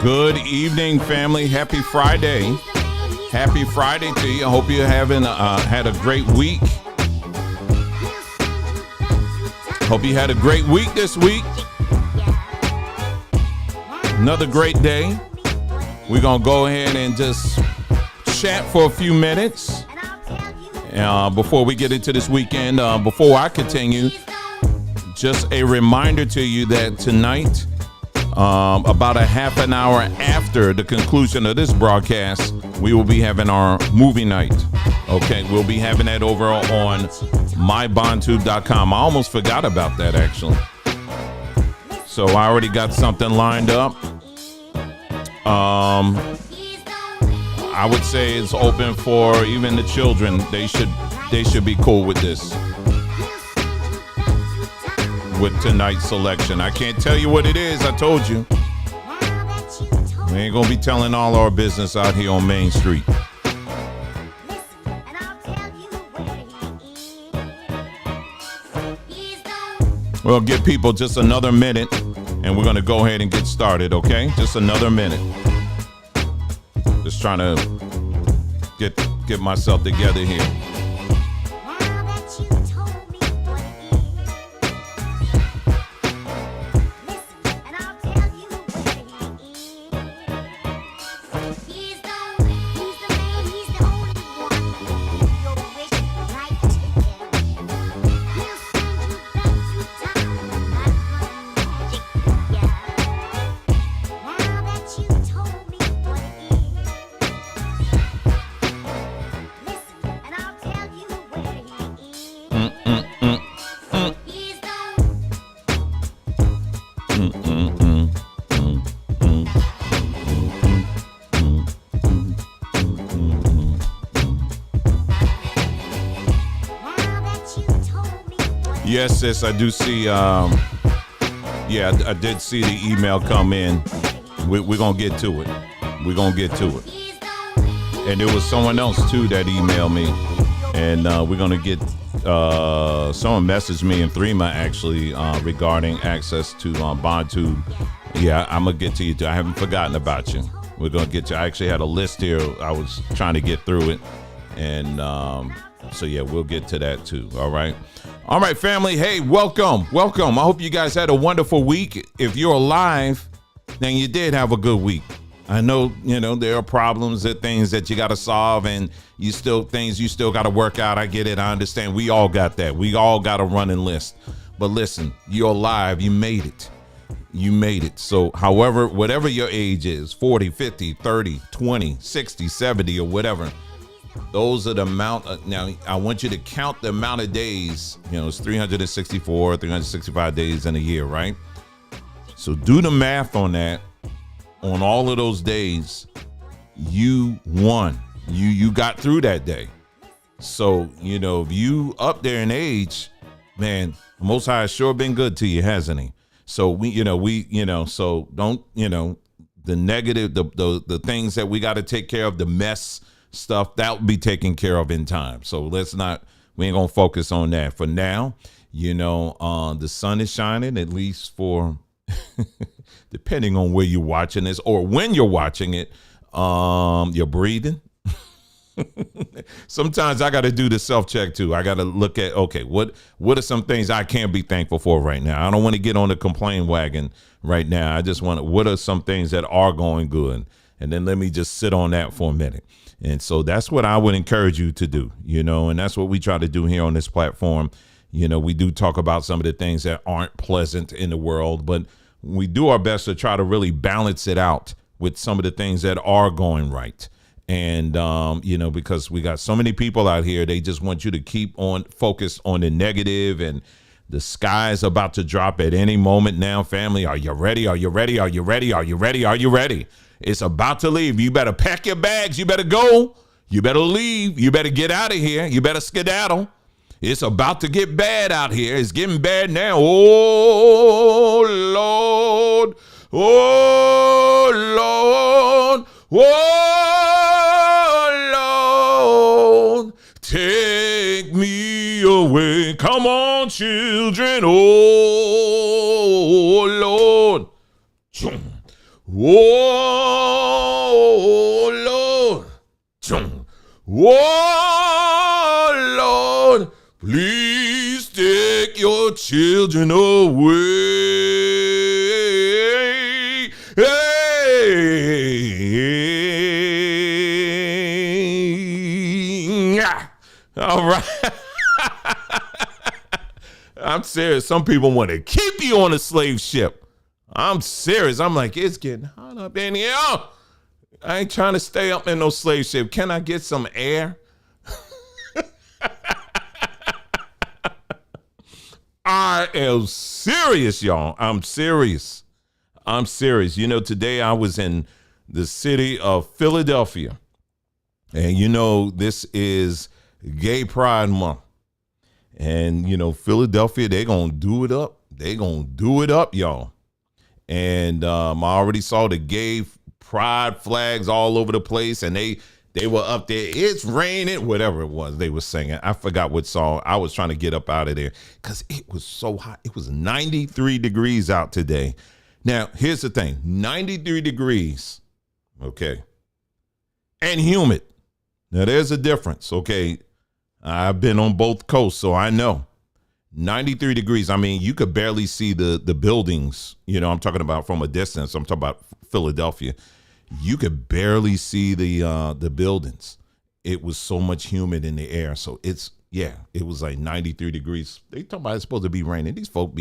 Good evening, family. Happy Friday. Happy Friday to you. I hope you're having had a great week. Hope you had a great week this week. Another great day. We're going to go ahead and just chat for a few minutes before we get into this weekend. Before I continue, just a reminder to you that tonight, about a half an hour after the conclusion of this broadcast, we will be having our movie night. Okay, we'll be having that over on mybondtube.com. I almost forgot about that, actually. So I already got something lined up. I would say it's open for even the children. They should be cool with this. With tonight's selection. I can't tell you what it is. I told you. We ain't gonna be telling all our business out here on Main Street. We'll give people just another minute and we're gonna go ahead and get started, okay? Just another minute. Just trying to get myself together here. Yes, sis, I do see, I did see the email come in. We're going to get to it. We're going to get to it. And there was someone else, too, that emailed me. And we're going to get, someone messaged me in Threema, actually, regarding access to BondTube. Yeah, I'm going to get to you, too. I haven't forgotten about you. We're going to get you. I actually had a list here. I was trying to get through it. And so, yeah, we'll get to that, too. All right. All right, family. Hey, welcome. Welcome. I hope you guys had a wonderful week. If you're alive, then you did have a good week. I know, there are problems and things that you got to solve and things you still got to work out. I get it. I understand. We all got that. We all got a running list. But listen, you're alive. You made it. You made it. So however, whatever your age is, 40, 50, 30, 20, 60, 70, or whatever, those are the amount. Now, I want you to count the amount of days. It's 364, 365 days in a year, right? So do the math on that. On all of those days, you won. You got through that day. So, if you up there in age, man, the Most High has sure been good to you, hasn't he? So so don't, the negative, the things that we got to take care of, the mess stuff, that will be taken care of in time. So we ain't gonna focus on that for now. The sun is shining, at least for depending on where you're watching this or when you're watching it. You're breathing. Sometimes I got to do the self-check too. I got to look at, okay, what are some things I can't be thankful for right now? I don't want to get on the complaint wagon right now. I just what are some things that are going good? And then let me just sit on that for a minute. And so that's what I would encourage you to do, and that's what we try to do here on this platform. We do talk about some of the things that aren't pleasant in the world, but we do our best to try to really balance it out with some of the things that are going right. And, because we got so many people out here, they just want you to keep on focus on the negative, and the sky is about to drop at any moment now, family. Are you ready? Are you ready? Are you ready? Are you ready? Are you ready? It's about to leave. You better pack your bags. You better go. You better leave. You better get out of here. You better skedaddle. It's about to get bad out here. It's getting bad now. Oh, Lord. Oh, Lord. Oh, Lord. Take me away. Come on, children. Oh, Lord. Whoa, Lord. Whoa, Lord. Please take your children away. Hey. All right. I'm serious. Some people want to keep you on a slave ship. I'm serious. I'm like, it's getting hot up in here. I ain't trying to stay up in no slave ship. Can I get some air? I am serious, y'all. I'm serious. You know, today I was in the city of Philadelphia. And, you know, this is Gay Pride Month. And, you know, Philadelphia, they're going to do it up. They're going to do it up, y'all. And I already saw the gay pride flags all over the place. And they were up there. It's raining, whatever it was they were singing. I forgot what song. I was trying to get up out of there because it was so hot. It was 93 degrees out today. Now, here's the thing. 93 degrees, okay, and humid. Now, there's a difference, okay? I've been on both coasts, so I know. 93 degrees. I mean, you could barely see the buildings. You know, I'm talking about from a distance. I'm talking about Philadelphia. You could barely see the buildings. It was so much humid in the air. So it was like 93 degrees. They talking about it's supposed to be raining. These folk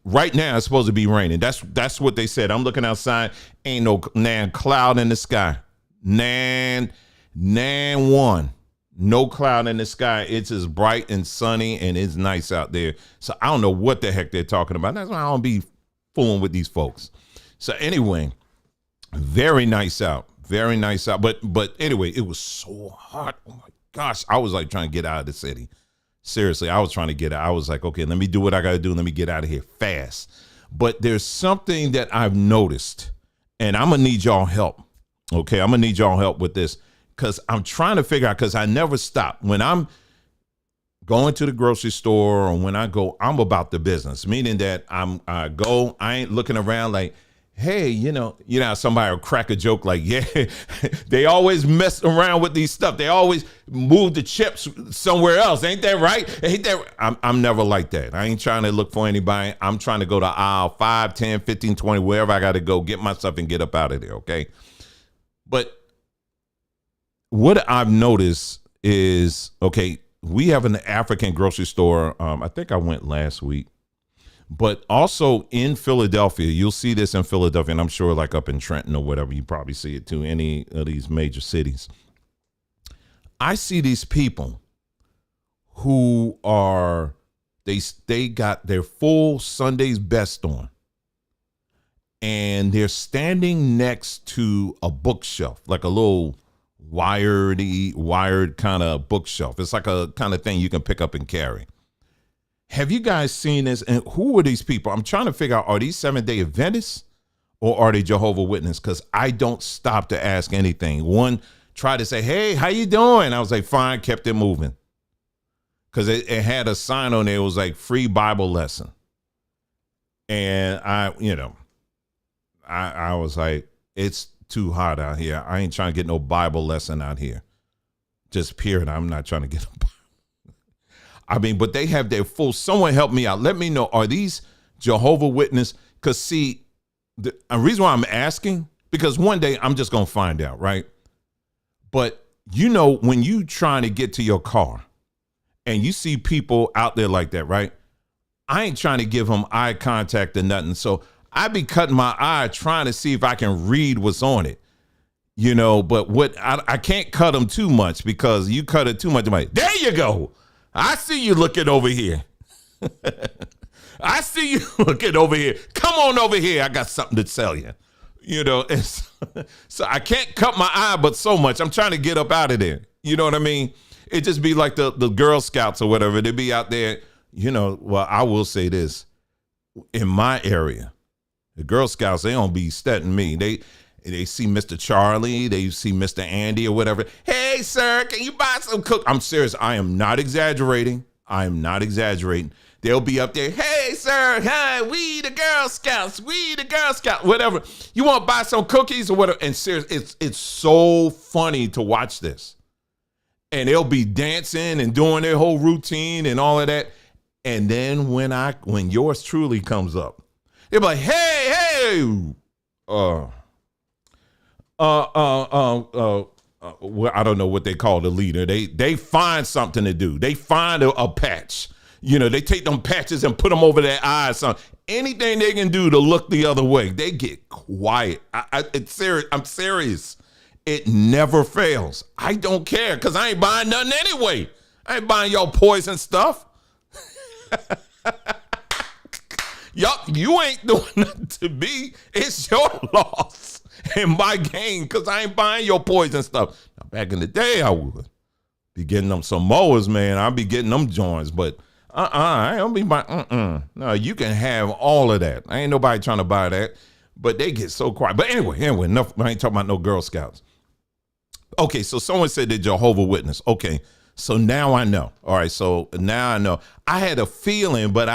right now it's supposed to be raining. That's what they said. I'm looking outside. Ain't no nan cloud in the sky. Nan one. No cloud in the sky. It's as bright and sunny and it's nice out there. So I don't know what the heck they're talking about. That's why I don't be fooling with these folks. So anyway, very nice out. Very nice out. But anyway, it was so hot. Oh my gosh. I was like trying to get out of the city. Seriously, I was trying to get out. I was like, okay, let me do what I got to do. Let me get out of here fast. But there's something that I've noticed, and I'm going to need y'all help. Okay, I'm going to need y'all help with this because I'm trying to figure out, because I never stop. When I'm going to the grocery store or when I go, I'm about the business, meaning that I ain't looking around like, hey, you know, somebody will crack a joke like, yeah, they always mess around with these stuff. They always move the chips somewhere else. Ain't that right? I'm never like that. I ain't trying to look for anybody. I'm trying to go to aisle 5, 10, 15, 20, wherever I got to go, get my stuff and get up out of there. Okay. But what I've noticed is, okay, we have an African grocery store. I think I went last week. But also in Philadelphia, you'll see this in Philadelphia, and I'm sure like up in Trenton or whatever, you probably see it too, any of these major cities. I see these people who are, they got their full Sunday's best on, and they're standing next to a bookshelf, like a little wired kind of bookshelf. It's like a kind of thing you can pick up and carry. Have you guys seen this? And who are these people? I'm trying to figure out, are these Seventh-day Adventists or are they Jehovah Witness? Because I don't stop to ask anything. One tried to say, hey, how you doing? I was like, fine, kept it moving. Because it had a sign on there. It was like free Bible lesson. And I was like, it's too hot out here. I ain't trying to get no Bible lesson out here. Just period. I'm not trying to get a Bible. I mean, but they have their full, someone help me out. Let me know, are these Jehovah Witness? Because see, the reason why I'm asking, because one day I'm just going to find out, right? But you know, when you trying to get to your car and you see people out there like that, right? I ain't trying to give them eye contact or nothing. So I be cutting my eye trying to see if I can read what's on it, you know, but I can't cut them too much, because you cut it too much. I'm like, there you go. I see you looking over here. I see you looking over here. Come on over here. I got something to tell you. You know, so I can't cut my eye, but so much. I'm trying to get up out of there. You know what I mean? It just be like the Girl Scouts or whatever. They be out there, you know. Well, I will say this. In my area, the Girl Scouts, they don't be studying me. They see Mr. Charlie, they see Mr. Andy or whatever. Hey, sir, can you buy some cook? I'm serious. I am not exaggerating. I am not exaggerating. They'll be up there, hey, sir, hi, we the Girl Scouts, whatever. You want to buy some cookies or whatever? And seriously, it's so funny to watch this. And they'll be dancing and doing their whole routine and all of that. And then when yours truly comes up, they'll be like, hey, well, I don't know what they call the leader. They find something to do. They find a patch. They take them patches and put them over their eyes. Anything they can do to look the other way, they get quiet. It's serious. I'm serious. It never fails. I don't care because I ain't buying nothing anyway. I ain't buying y'all poison stuff. Yup, you ain't doing nothing to me. It's your loss and my gain because I ain't buying your poison stuff. Now, back in the day, I would be getting them some mowers, man. I'll be getting them joints, but I don't be buying. No, you can have all of that. I ain't nobody trying to buy that, but they get so quiet. But anyway, enough. I ain't talking about no Girl Scouts. Okay, so someone said the Jehovah Witness. Okay, so now I know. All right, so now I know. I had a feeling, but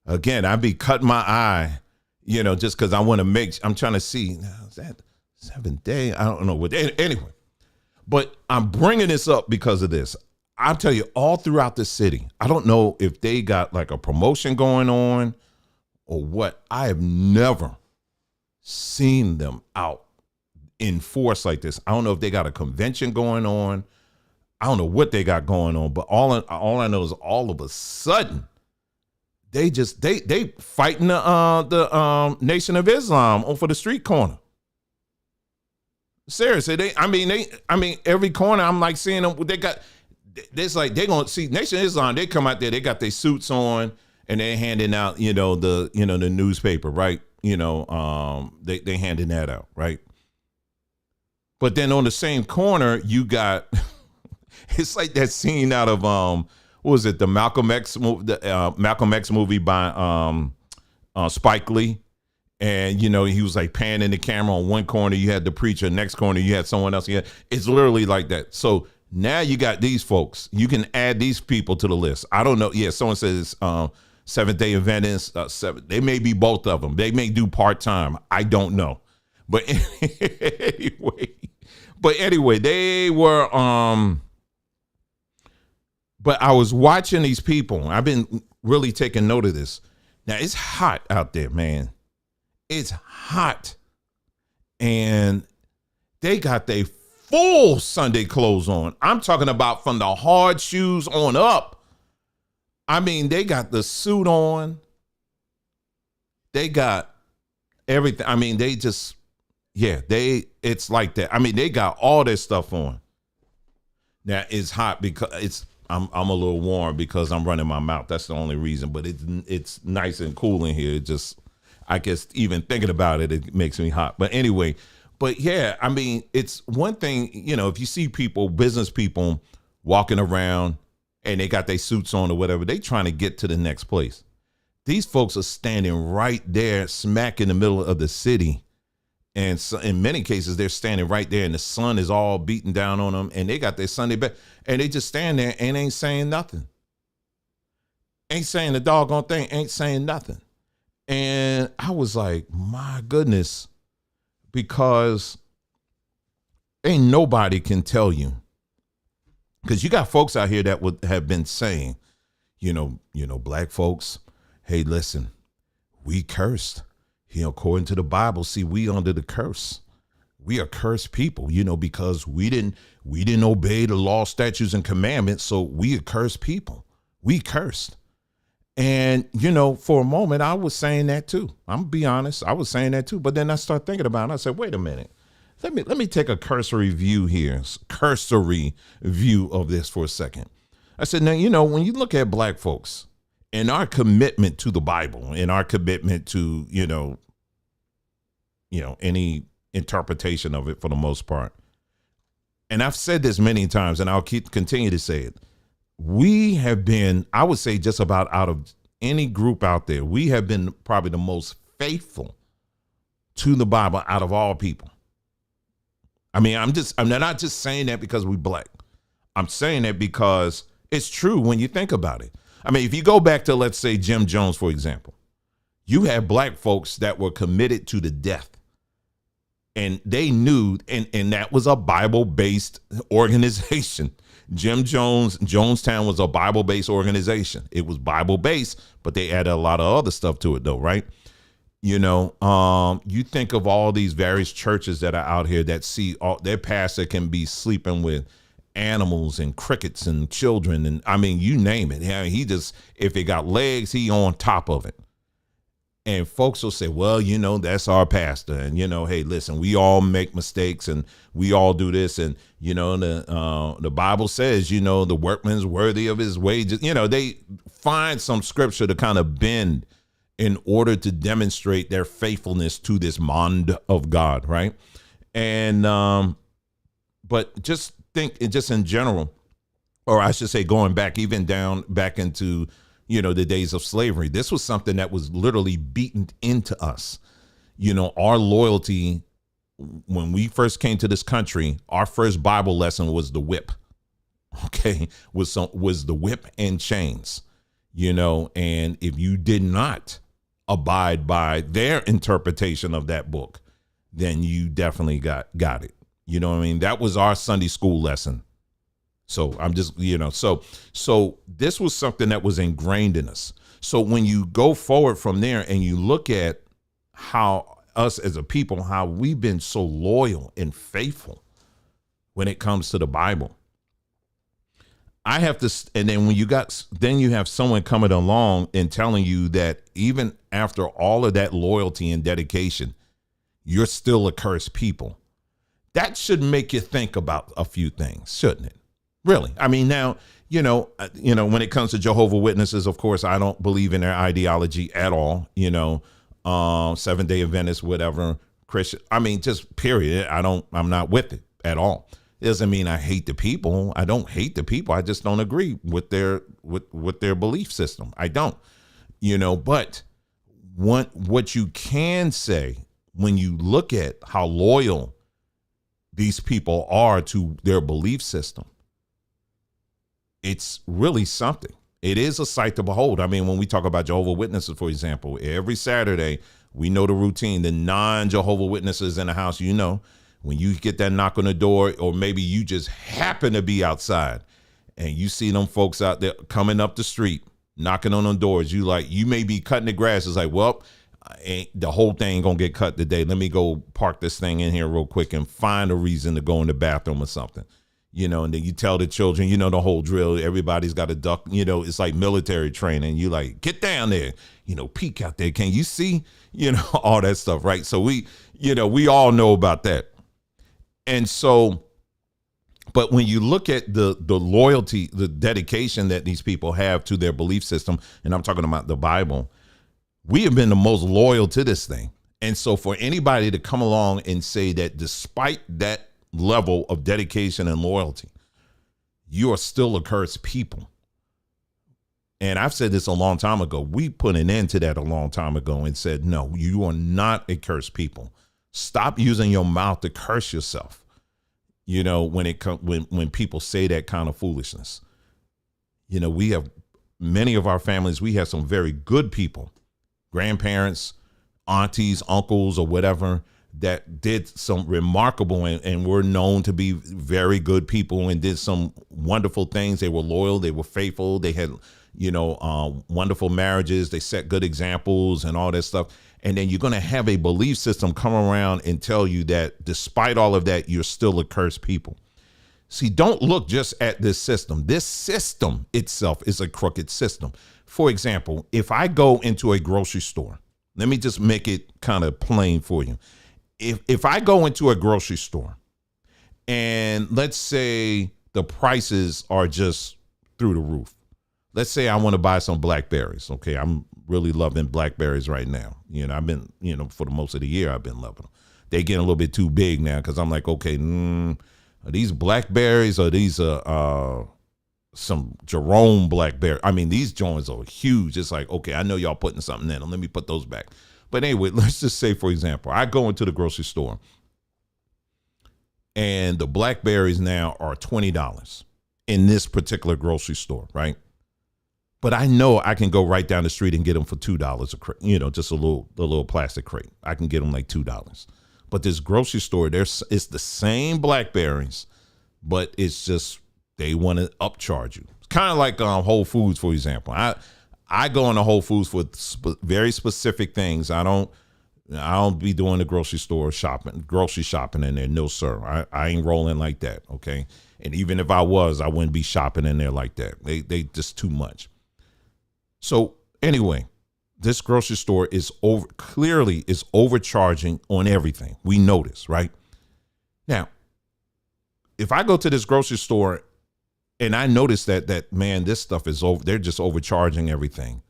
again, I'd be cutting my eye, just because I want to I'm trying to see, is that 7th day? I don't know what. Anyway, but I'm bringing this up because of this. I'll tell you, all throughout the city, I don't know if they got like a promotion going on or what. I have never seen them out in force like this. I don't know if they got a convention going on. I don't know what they got going on, but all I know is all of a sudden they fighting the Nation of Islam over the street corner. Seriously, every corner I'm like seeing them. It's like they gonna see Nation of Islam. They come out there, they got their suits on, and they're handing out, the newspaper, right? They handing that out, right? But then on the same corner, you got it's like that scene out of what was it, the Malcolm X movie, movie by Spike Lee, and he was like panning the camera. On one corner you had the preacher, next corner you had someone else. It's literally like that. So now you got these folks. You can add these people to the list. I don't know. Yeah, someone says Seventh-day Adventists. They may be both of them. They may do part-time. I don't know. But anyway, they were but I was watching these people. I've been really taking note of this. Now it's hot out there, man. It's hot. And they got their full Sunday clothes on. I'm talking about from the hard shoes on up. They got the suit on. They got everything. It's like that. They got all this stuff on. Now it's hot because I'm a little warm because I'm running my mouth. That's the only reason. But it's nice and cool in here. It just, I guess even thinking about it, it makes me hot. But anyway, it's one thing, if you see people, business people walking around and they got their suits on or whatever, they trying to get to the next place. These folks are standing right there, smack in the middle of the city. And so in many cases, they're standing right there and the sun is all beating down on them and they got their Sunday best and they just stand there and ain't saying nothing. Ain't saying the doggone thing, ain't saying nothing. And I was like, my goodness, because ain't nobody can tell you. Because you got folks out here that would have been saying, black folks, hey, listen, we cursed. According to the Bible, see, we under the curse. We are cursed people, because we didn't obey the law, statutes, and commandments. So we are cursed people. We cursed. And, for a moment, I was saying that too. I'm gonna be honest. I was saying that too. But then I started thinking about it. I said, wait a minute. Let me take a cursory view here. Cursory view of this for a second. I said, now, when you look at black folks and our commitment to the Bible and our commitment to, any interpretation of it for the most part. And I've said this many times and I'll continue to say it. We have been, I would say just about out of any group out there, we have been probably the most faithful to the Bible out of all people. I'm not just saying that because we black. I'm saying that because it's true when you think about it. I mean, if you go back to, let's say, Jim Jones, for example, you have black folks that were committed to the death. And they knew, and that was a Bible-based organization. Jim Jones, Jonestown was a Bible-based organization. It was Bible-based, but they added a lot of other stuff to it, though, right? You know, you think of all these various churches that are out here that see their pastor can be sleeping with animals and crickets and children, and I mean, you name it. Yeah, he just, if it got legs, he on top of it. And folks will say, well, you know, that's our pastor. And, you know, hey, listen, we all make mistakes and we all do this. And, you know, the Bible says, you know, the workman's worthy of his wages. You know, they find some scripture to kind of bend in order to demonstrate their faithfulness to this mind of God. Right. And but just think, just in general, or I should say going back, even down back into, you know, the days of slavery. This was something that was literally beaten into us. You know, our loyalty, when we first came to this country, our first Bible lesson was the whip. Okay, was the whip and chains. You know, and if you did not abide by their interpretation of that book, then you definitely got it. You know what I mean? That was our Sunday school lesson. So I'm just, you know, so this was something that was ingrained in us. So when you go forward from there and you look at how us as a people, how we've been so loyal and faithful when it comes to the Bible, I have to, and then when you have someone coming along and telling you that even after all of that loyalty and dedication, you're still a cursed people. That should make you think about a few things, shouldn't it? Really? I mean, now, you know, when it comes to Jehovah Witnesses, of course, I don't believe in their ideology at all. You know, Seventh-day Adventists, whatever, Christian. I mean, just period. I'm not with it at all. It doesn't mean I hate the people. I don't hate the people. I just don't agree with their belief system. I don't, you know, but what you can say when you look at how loyal these people are to their belief system, it's really something. It is a sight to behold. I mean, when we talk about Jehovah Witnesses, for example, every Saturday, we know the routine, the non-Jehovah Witnesses in the house, you know, when you get that knock on the door, or maybe you just happen to be outside and you see them folks out there coming up the street, knocking on them doors, you may be cutting the grass. It's like, well, the whole thing gonna get cut today. Let me go park this thing in here real quick and find a reason to go in the bathroom or something. You know, and then you tell the children, you know, the whole drill, everybody's got a duck, you know, it's like military training. You like, get down there, you know, peek out there. Can you see, you know, all that stuff, right? So we all know about that. And so, but when you look at the loyalty, the dedication that these people have to their belief system, and I'm talking about the Bible, we have been the most loyal to this thing. And so for anybody to come along and say that despite that level of dedication and loyalty, you are still a cursed people. And I've said this a long time ago. We put an end to that a long time ago and said, no, you are not a cursed people. Stop using your mouth to curse yourself. You know, when people say that kind of foolishness, you know, we have many of our families, we have some very good people, grandparents, aunties, uncles, or whatever, that did some remarkable and were known to be very good people and did some wonderful things. They were loyal. They were faithful. They had, you know, wonderful marriages. They set good examples and all that stuff. And then you're going to have a belief system come around and tell you that despite all of that, you're still a cursed people. See, don't look just at this system. This system itself is a crooked system. For example, if I go into a grocery store, let me just make it kind of plain for you. If I go into a grocery store and let's say the prices are just through the roof. Let's say I want to buy some blackberries. Okay, I'm really loving blackberries right now. You know, I've been, you know, for the most of the year, I've been loving them. They getting a little bit too big now because I'm like, okay, are these blackberries or these some Jerome blackberry? I mean, these joints are huge. It's like, okay, I know y'all putting something in them. Let me put those back. But anyway, let's just say, for example, I go into the grocery store and the blackberries now are $20 in this particular grocery store, right? But I know I can go right down the street and get them for $2 a crate. Just a little plastic crate. I can get them like $2. But this grocery store, it's the same blackberries, but it's just they want to upcharge you. It's kind of like Whole Foods, for example. I go into Whole Foods for very specific things. I don't be doing the grocery shopping in there. No, sir. I ain't rolling like that. Okay. And even if I was, I wouldn't be shopping in there like that. They just too much. So anyway, this grocery store is clearly overcharging on everything. We know this, right? Now, if I go to this grocery store and I notice that man, this stuff is they're just overcharging everything.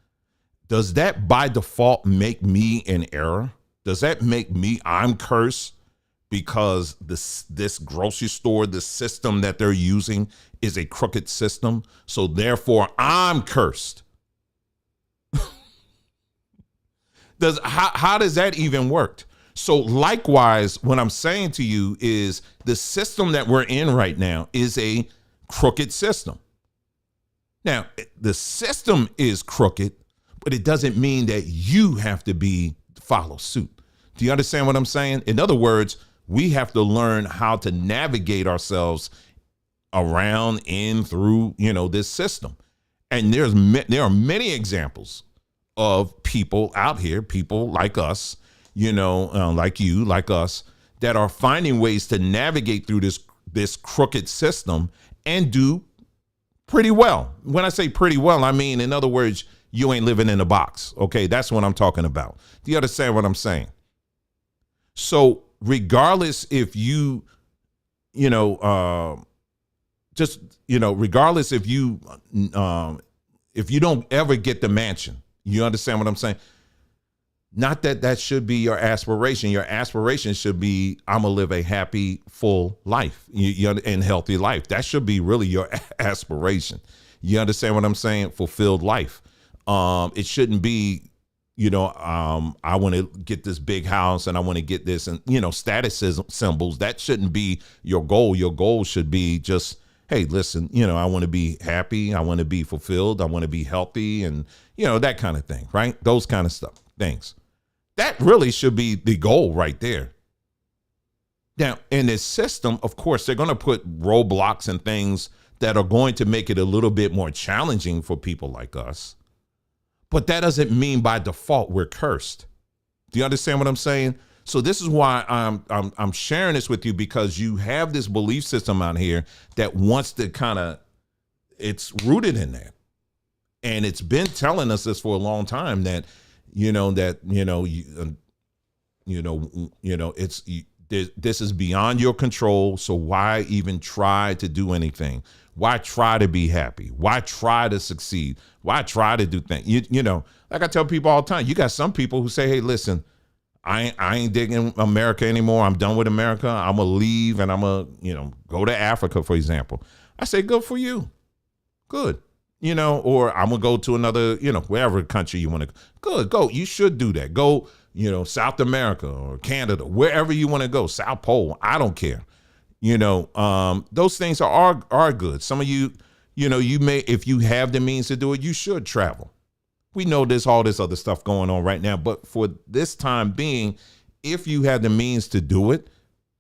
Does that by default make me in error? Does that make me, I'm cursed because this grocery store, the system that they're using is a crooked system? So therefore I'm cursed. How does that even work? So likewise, what I'm saying to you is the system that we're in right now is a crooked system. Now, the system is crooked, but it doesn't mean that you have to follow suit. Do you understand what I'm saying? In other words, we have to learn how to navigate ourselves around in through, this system. And there are many examples of people out here, people like us, like you, like us, that are finding ways to navigate through this crooked system and do pretty well. When I say pretty well, I mean, in other words, you ain't living in a box. Okay, that's what I'm talking about. Do you understand what I'm saying? So regardless if regardless if you don't ever get the mansion, you understand what I'm saying? Not that should be your aspiration. Your aspiration should be, I'm going to live a happy, full life and healthy life. That should be really your aspiration. You understand what I'm saying? Fulfilled life. It shouldn't be, I want to get this big house and I want to get this and, status symbols. That shouldn't be your goal. Your goal should be just, hey, listen, I want to be happy. I want to be fulfilled. I want to be healthy and, that kind of thing, right? Those kind of things. That really should be the goal right there. Now, in this system, of course, they're going to put roadblocks and things that are going to make it a little bit more challenging for people like us. But that doesn't mean by default we're cursed. Do you understand what I'm saying? So this is why I'm sharing this with you, because you have this belief system out here that wants to it's rooted in that. And it's been telling us this for a long time that, this is beyond your control. So why even try to do anything? Why try to be happy? Why try to succeed? Why try to do things? Like I tell people all the time, you got some people who say, hey, listen, I ain't digging America anymore. I'm done with America. I'm going to leave and I'm going to, go to Africa, for example. I say, good for you. Good. Or I'm going to go to another, wherever country you want to. Good. Go. You should do that. Go, South America or Canada, wherever you want to go. South Pole. I don't care. Those things are good. Some of you, you may, if you have the means to do it, you should travel. We know there's all this other stuff going on right now, but for this time being, if you have the means to do it,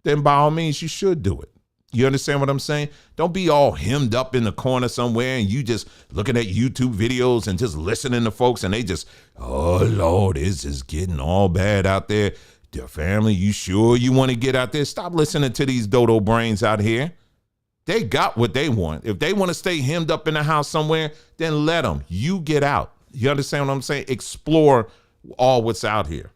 then by all means, you should do it. You understand what I'm saying? Don't be all hemmed up in the corner somewhere and you just looking at YouTube videos and just listening to folks and they just, oh Lord, it's just getting all bad out there. Dear family, you sure you want to get out there? Stop listening to these dodo brains out here. They got what they want. If they want to stay hemmed up in the house somewhere, then let them. You get out. You understand what I'm saying? Explore all what's out here.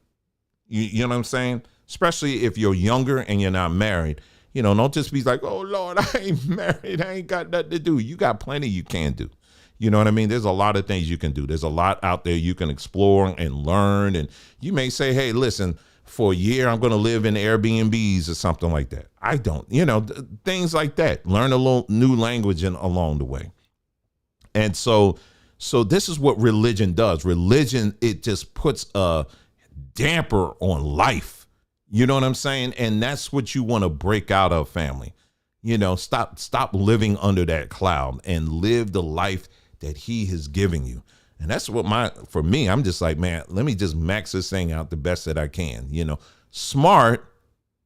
You know what I'm saying? Especially if you're younger and you're not married. Don't just be like, oh, Lord, I ain't married. I ain't got nothing to do. You got plenty you can do. You know what I mean? There's a lot of things you can do. There's a lot out there you can explore and learn. And you may say, hey, listen, for a year, I'm going to live in Airbnbs or something like that. I don't, things like that. Learn a little new language along the way. And so this is what religion does. Religion, it just puts a damper on life. You know what I'm saying? And that's what you want to break out of, family. Stop living under that cloud and live the life that he has given you. And that's what for me, I'm just like, man, let me just max this thing out the best that I can, smart,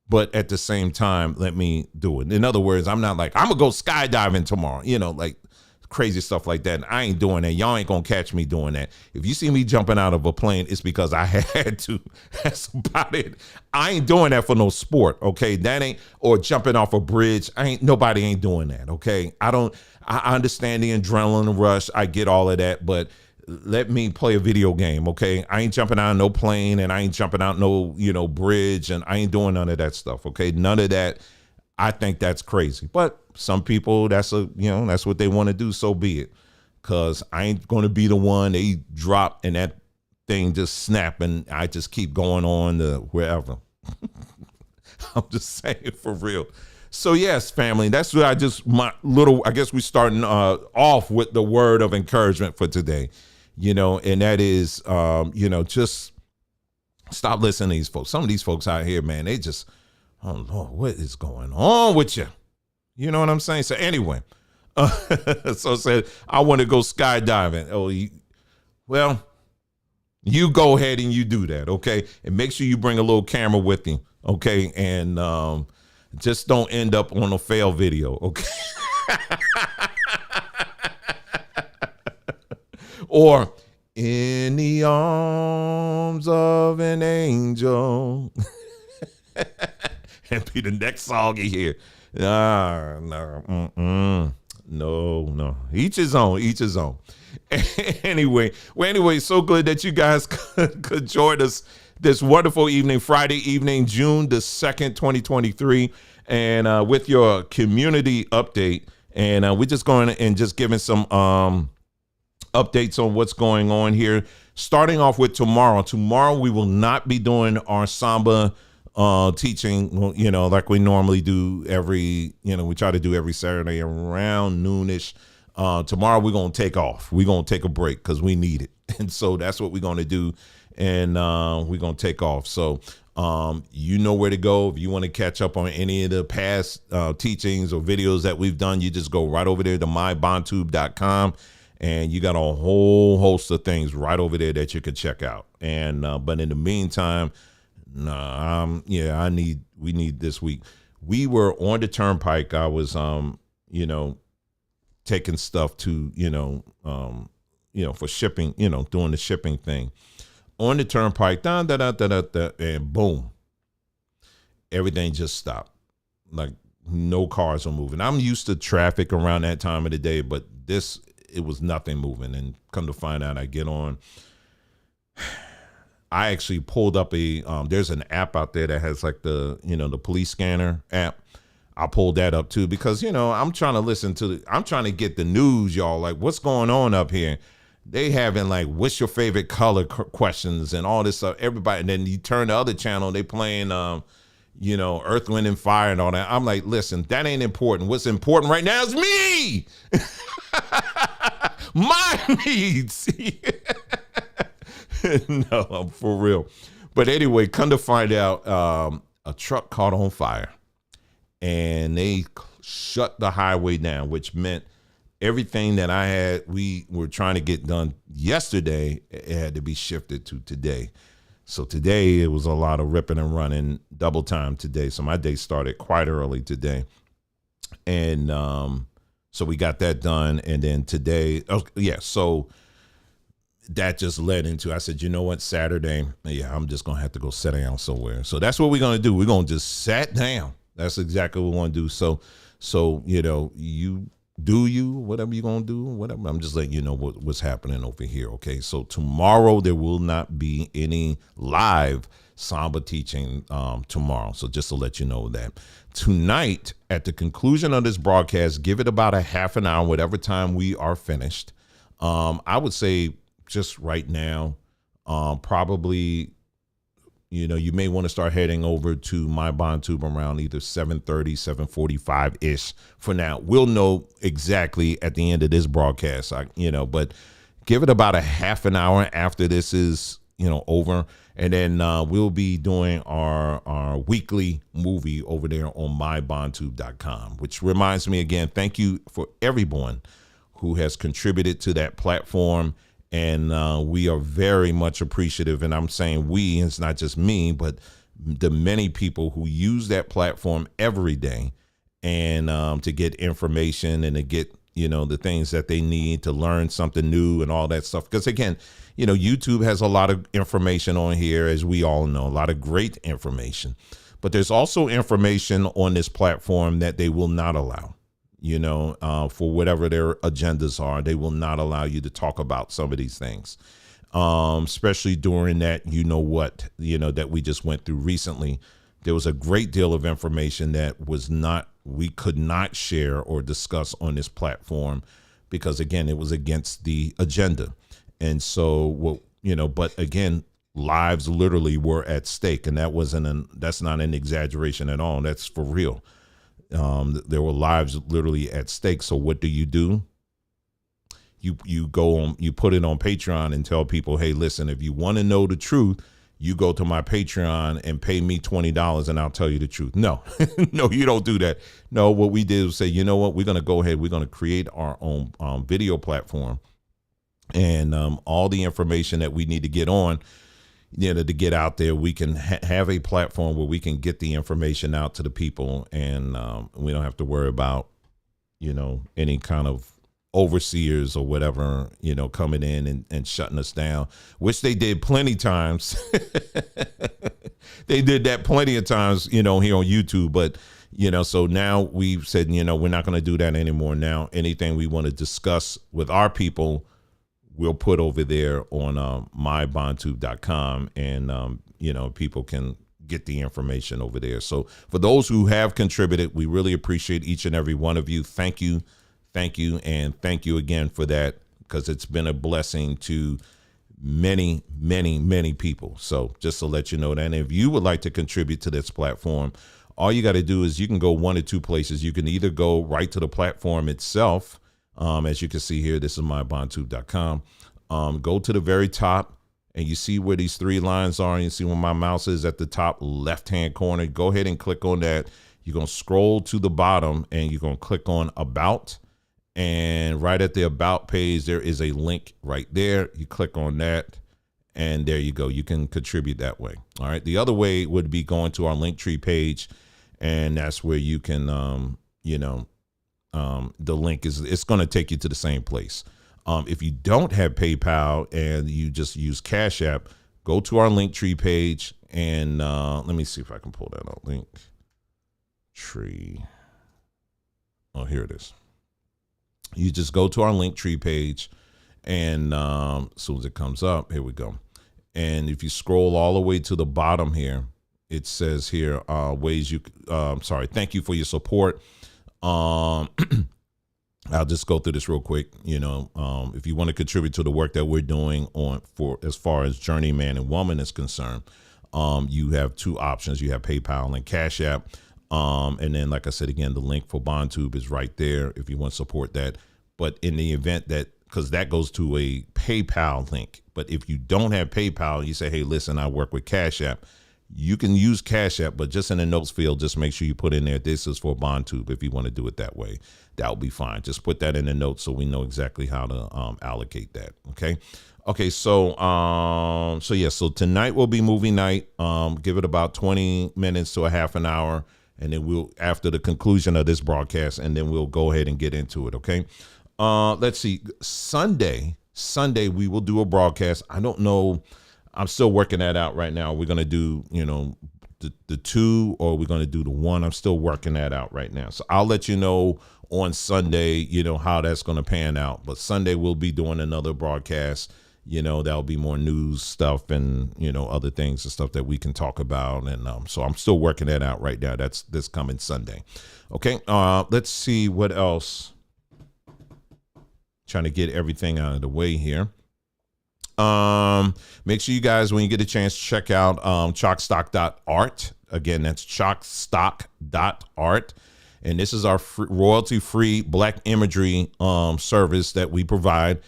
but at the same time, let me do it. In other words, I'm not like, I'm gonna go skydiving tomorrow, like crazy stuff like that. And I ain't doing that. Y'all ain't gonna catch me doing that. If you see me jumping out of a plane, it's because I had to. That's about it. I ain't doing that for no sport. Okay. That ain't, or jumping off a bridge. Nobody ain't doing that. Okay. I understand the adrenaline rush. I get all of that, but let me play a video game. Okay. I ain't jumping out of no plane, and I ain't jumping out no, bridge, and I ain't doing none of that stuff. Okay. None of that. I think that's crazy, but some people, that's what they want to do. So be it. Cause I ain't going to be the one they drop and that thing just snap and I just keep going on to wherever. I'm just saying, for real. So yes, family, that's what I guess we're starting off with the word of encouragement for today, and that is, just stop listening to these folks. Some of these folks out here, man, they just, oh Lord, what is going on with you? You know what I'm saying? So anyway, so said, I want to go skydiving. Oh, well, you go ahead and you do that. Okay. And make sure you bring a little camera with you. Okay. And, just don't end up on a fail video. Okay. Or in the arms of an angel. And be the next song you hear. No. Each his own. Anyway, so good that you guys could join us this wonderful evening, Friday evening, June the 2nd, 2023, and with your community update. And we're just going and just giving some updates on what's going on here. Starting off with tomorrow. Tomorrow we will not be doing our Samba teaching, like we normally do we try to do every Saturday around noonish. Tomorrow we're going to take off. We're going to take a break because we need it. And so that's what we're going to do. And we're going to take off. So you know where to go. If you want to catch up on any of the past teachings or videos that we've done, you just go right over there to mybondtube.com. And you got a whole host of things right over there that you can check out. And but in the meantime, we need this week. We were on the turnpike. I was, taking stuff to, for shipping, doing the shipping thing on the turnpike, and boom, everything just stopped. Like no cars are moving. I'm used to traffic around that time of the day, but it was nothing moving. And come to find out, I get on. I actually pulled up there's an app out there that has like the police scanner app. I pulled that up too because, I'm trying to I'm trying to get the news, y'all. Like what's going on up here? They having like, what's your favorite color questions and all this stuff. Everybody. And then you turn the other channel, they playing, Earth, Wind and Fire and all that. I'm like, listen, that ain't important. What's important right now is me. My needs. No, I'm for real. But anyway, come to find out, a truck caught on fire and they shut the highway down, which meant everything that we were trying to get done yesterday, it had to be shifted to today. So today it was a lot of ripping and running, double time today. So my day started quite early today. And so we got that done. And then today, so that just led into, I said, you know what, Saturday, I'm just going to have to go sit down somewhere. So that's what we're going to do. We're going to just sit down. That's exactly what we want to do. So, you do whatever you're going to do, whatever. I'm just letting you know what's happening over here. Okay. So tomorrow there will not be any live Samba teaching tomorrow. So just to let you know that tonight at the conclusion of this broadcast, give it about a half an hour, whatever time we are finished. I would say just right now, probably, you may want to start heading over to my bond tube around either 7:30, 7:45 ish. For now, we'll know exactly at the end of this broadcast, but give it about a half an hour after this is, over. And then we'll be doing our weekly movie over there on mybondtube.com, which reminds me again, thank you for everyone who has contributed to that platform. And we are very much appreciative. And I'm saying we, it's not just me, but the many people who use that platform every day and to get information and to get, the things that they need to learn something new and all that stuff. Because again, YouTube has a lot of information on here, as we all know, a lot of great information. But there's also information on this platform that they will not allow, for whatever their agendas are. They will not allow you to talk about some of these things, especially during that, that we just went through recently. There was a great deal of information that we could not share or discuss on this platform because, again, it was against the agenda. And so, but again, lives literally were at stake. And that's not an exaggeration at all. That's for real. There were lives literally at stake. So what do? You go on, you put it on Patreon and tell people, hey, listen, if you want to know the truth, you go to my Patreon and pay me $20 and I'll tell you the truth. No, no, you don't do that. No, what we did was say, you know what, we're going to go ahead. We're going to create our own video platform, and all the information that we need to get on, to get out there, we can have a platform where we can get the information out to the people, and we don't have to worry about, any kind of overseers or whatever, coming in and shutting us down, which they did plenty times. They did that plenty of times, here on YouTube. But, so now we've said, we're not going to do that anymore. Now, anything we want to discuss with our people, we'll put over there on mybondtube.com, and, people can get the information over there. So for those who have contributed, we really appreciate each and every one of you. Thank you. Thank you. And thank you again for that, because it's been a blessing to many, many, many people. So just to let you know that. And if you would like to contribute to this platform, all you got to do is you can go one or two places. You can either go right to the platform itself. As you can see here, this is mybondtube.com. Go to the very top, and you see where these three lines are. And you see where my mouse is at the top left-hand corner. Go ahead and click on that. You're going to scroll to the bottom, and you're going to click on About. And right at the About page, there is a link right there. You click on that, and there you go. You can contribute that way. All right. The other way would be going to our Linktree page, and that's where you can, the link it's going to take you to the same place. If you don't have PayPal and you just use Cash App, go to our Linktree page, and let me see if I can pull that out. Linktree. Oh, here it is. You just go to our Linktree page, and as soon as it comes up, here we go. And if you scroll all the way to the bottom here, it says here, ways you, thank you for your support. I'll just go through this real quick. If you want to contribute to the work that we're doing as far as Journeyman and Woman is concerned, you have two options. You have PayPal and Cash App. And then, like I said, again, the link for BondTube is right there if you want to support that. But in the event because that goes to a PayPal link. But if you don't have PayPal, you say, hey, listen, I work with Cash App. You can use Cash App, but just in the notes field, just make sure you put in there, this is for BondTube. If you want to do it that way, that'll be fine. Just put that in the notes so we know exactly how to allocate that. Okay. Okay. So tonight will be movie night. Give it about 20 minutes to a half an hour. And then we'll, after the conclusion of this broadcast, and then we'll go ahead and get into it. Okay. Let's see. Sunday, we will do a broadcast. I don't know. I'm still working that out right now. We're going to do, the two, or we're going to do the one. I'm still working that out right now. So I'll let you know on Sunday, how that's going to pan out. But Sunday we'll be doing another broadcast. That'll be more news stuff and, other things and stuff that we can talk about. And so I'm still working that out right now. That's this coming Sunday. Okay. Let's see what else. Trying to get everything out of the way here. Make sure you guys, when you get a chance, check out chalkstock.art. Again, that's chalkstock.art. And this is our royalty-free Black imagery service that we provide,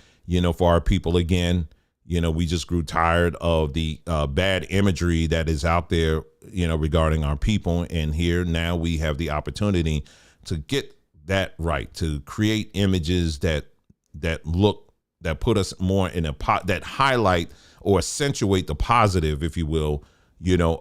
for our people. Again, we just grew tired of the bad imagery that is out there, regarding our people. And here now we have the opportunity to get that right, to create images that that put us more in a pot, that highlight or accentuate the positive, if you will,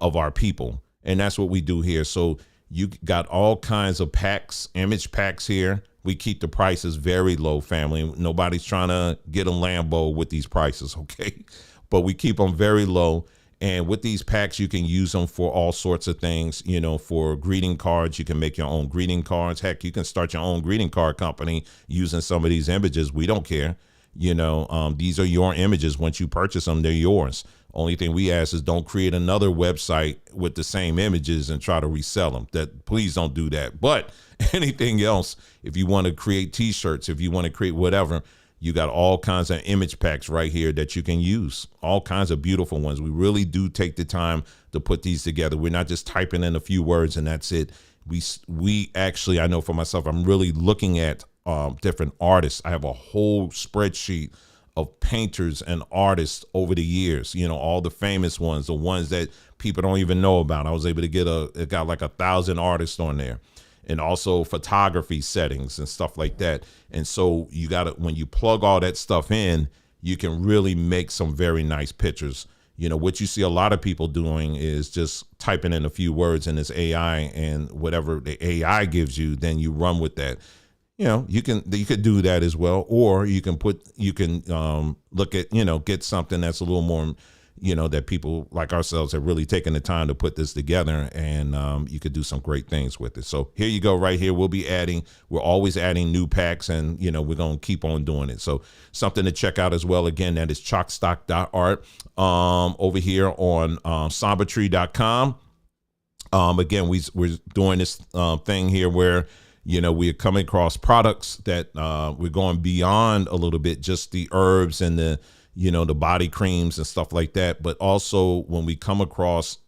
of our people. And that's what we do here. So you got all kinds of packs, image packs here. We keep the prices very low, family. Nobody's trying to get a Lambo with these prices, okay? But we keep them very low. And with these packs, you can use them for all sorts of things, for greeting cards. You can make your own greeting cards. Heck, you can start your own greeting card company using some of these images. We don't care. These are your images. Once you purchase them, they're yours. Only thing we ask is don't create another website with the same images and try to resell them. Please don't do that. But anything else, if you want to create t-shirts, if you want to create whatever, you got all kinds of image packs right here that you can use. All kinds of beautiful ones. We really do take the time to put these together. We're not just typing in a few words and that's it. We actually, I know for myself, I'm really looking at different artists. I have a whole spreadsheet of painters and artists over the years, all the famous ones, the ones that people don't even know about. I was able to it got like 1,000 artists on there, and also photography settings and stuff like that. And so you got to, when you plug all that stuff in, you can really make some very nice pictures. What you see a lot of people doing is just typing in a few words in this AI, and whatever the AI gives you, then you run with that. You could do that as well, or you can look at, get something that's a little more, that people like ourselves have really taken the time to put this together, and you could do some great things with it. So here you go, right here. We're always adding new packs, and, we're going to keep on doing it. So something to check out as well. Again, that is chalkstock.art over here on sombertree.com. Again, we're doing this thing here where, we're coming across products that we're going beyond a little bit, just the herbs and the body creams and stuff like that. But also when we come across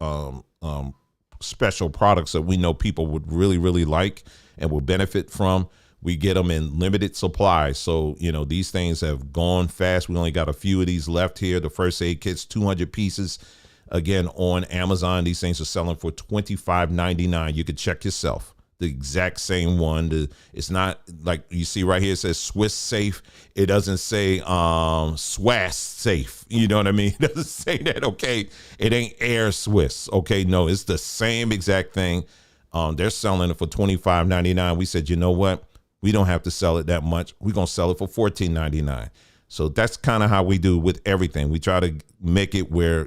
special products that we know people would really, really like and will benefit from, we get them in limited supply. So, these things have gone fast. We only got a few of these left here. The first aid kits, 200 pieces. Again, on Amazon, these things are selling for $25.99. You could check yourself. The exact same one. It's not like you see right here. It says Swiss safe. It doesn't say Swass safe. You know what I mean? It doesn't say that. Okay, it ain't Air Swiss. Okay, no, it's the same exact thing. They're selling it for $25.99. We said, you know what? We don't have to sell it that much. We're gonna sell it for $14.99. So that's kind of how we do with everything. We try to make it where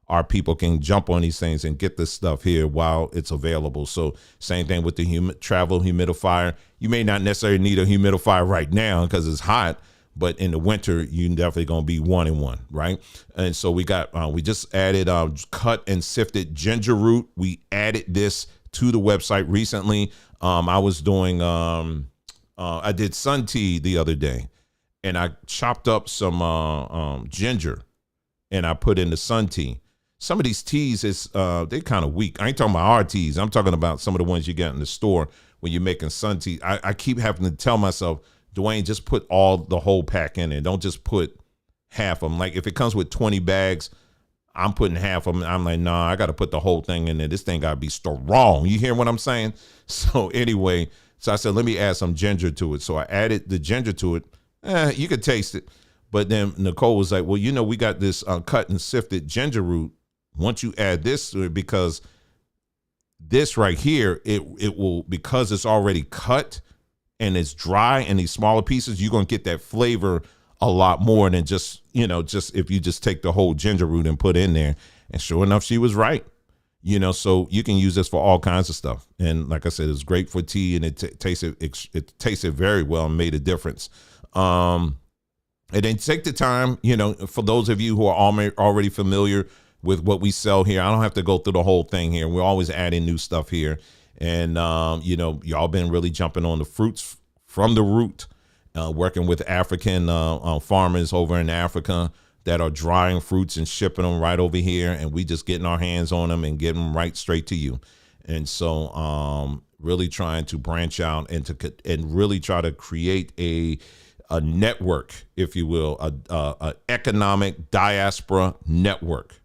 our people can jump on these things and get this stuff here while it's available. So same thing with the travel humidifier. You may not necessarily need a humidifier right now because it's hot, but in the winter, you definitely going to be 1-in-1, right? And so we just added cut and sifted ginger root. We added this to the website recently. I was doing, I did sun tea the other day, and I chopped up some ginger and I put in the sun tea. Some of these teas they're kind of weak. I ain't talking about our teas. I'm talking about some of the ones you get in the store when you're making sun tea. I keep having to tell myself, Dwayne, just put the whole pack in there. Don't just put half of them. Like if it comes with 20 bags, I'm putting half of them. I'm like, nah, I got to put the whole thing in there. This thing got to be strong. You hear what I'm saying? So anyway, I said, let me add some ginger to it. So I added the ginger to it. You could taste it. But then Nicole was like, well, we got this cut and sifted ginger root. Once you add this to it, because this right here, it will, because it's already cut and it's dry in these smaller pieces, you're going to get that flavor a lot more than just if you just take the whole ginger root and put in there. And sure enough, she was right. So you can use this for all kinds of stuff. And like I said, it's great for tea, and it tasted very well and made a difference. And then take the time, for those of you who are already familiar with what we sell here, I don't have to go through the whole thing here. We're always adding new stuff here. And, y'all been really jumping on the fruits from the root, working with African farmers over in Africa that are drying fruits and shipping them right over here. And we just getting our hands on them and getting them right straight to you. And so really trying to branch out and really try to create a network, if you will, a economic diaspora network,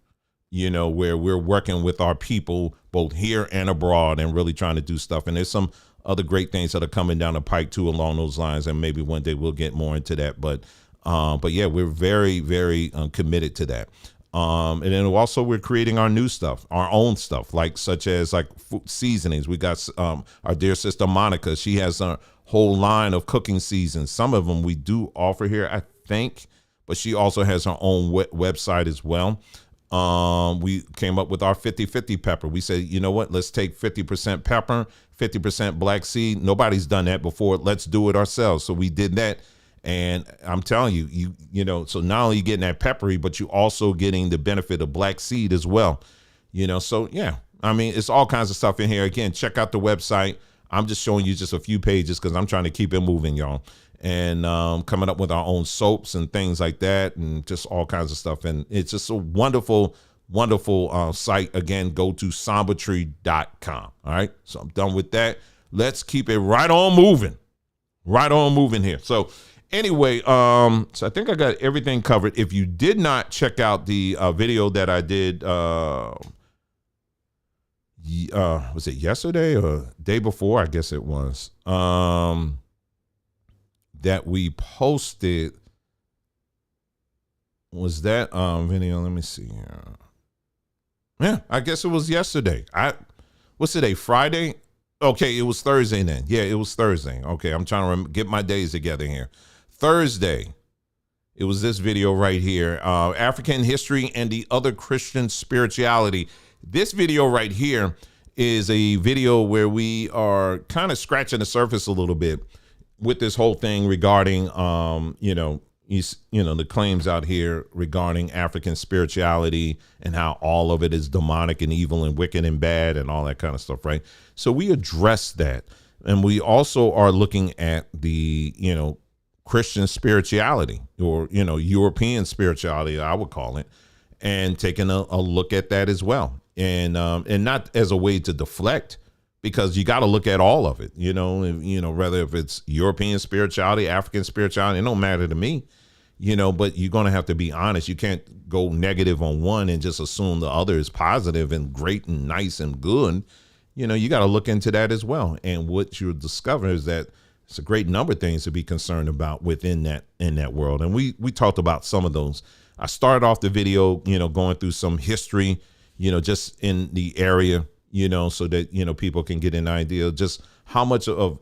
where we're working with our people both here and abroad and really trying to do stuff. And there's some other great things that are coming down the pike too along those lines, and maybe one day we'll get more into that. But yeah, we're very, very committed to that. And then also we're creating our new stuff, our own stuff, like such as like food seasonings. We got our dear sister Monica. She has a whole line of cooking seasons. Some of them we do offer here, I think, but she also has her own website as well. We came up with our 50-50 pepper. We said, you know what, let's take 50% pepper, 50% black seed. Nobody's done that before. Let's do it ourselves. So we did that. And I'm telling you, you know, so not only you getting that peppery, but you also getting the benefit of black seed as well. You know, so yeah, I mean, it's all kinds of stuff in here. Again, check out the website. I'm just showing you just a few pages because I'm trying to keep it moving, y'all. And coming up with our own soaps and things like that, and just all kinds of stuff. And it's just a wonderful, wonderful site. Again, go to sombertree.com. All right. So I'm done with that. Let's keep it right on moving. Right on moving here. So anyway, so I think I got everything covered. If you did not check out the video that I did, was it yesterday or day before? I guess it was, that we posted. Was that video? Let me see here. Yeah, I guess it was yesterday. What's today? Friday? Okay, it was Thursday then. Yeah, it was Thursday. Okay, I'm trying to get my days together here. Thursday, it was this video right here, African history and the other Christian spirituality. This video right here is a video where we are kind of scratching the surface a little bit with this whole thing regarding, the claims out here regarding African spirituality and how all of it is demonic and evil and wicked and bad and all that kind of stuff, right? So we address that. And we also are looking at the, Christian spirituality, or, European spirituality, I would call it, and taking a look at that as well. And not as a way to deflect, because you got to look at all of it, whether if it's European spirituality, African spirituality, it don't matter to me, but you're going to have to be honest. You can't go negative on one and just assume the other is positive and great and nice and good. You got to look into that as well. And what you'll discover is that it's a great number of things to be concerned about within that world. And we talked about some of those. I started off the video, going through some history, just in the area, so that, people can get an idea of just how much of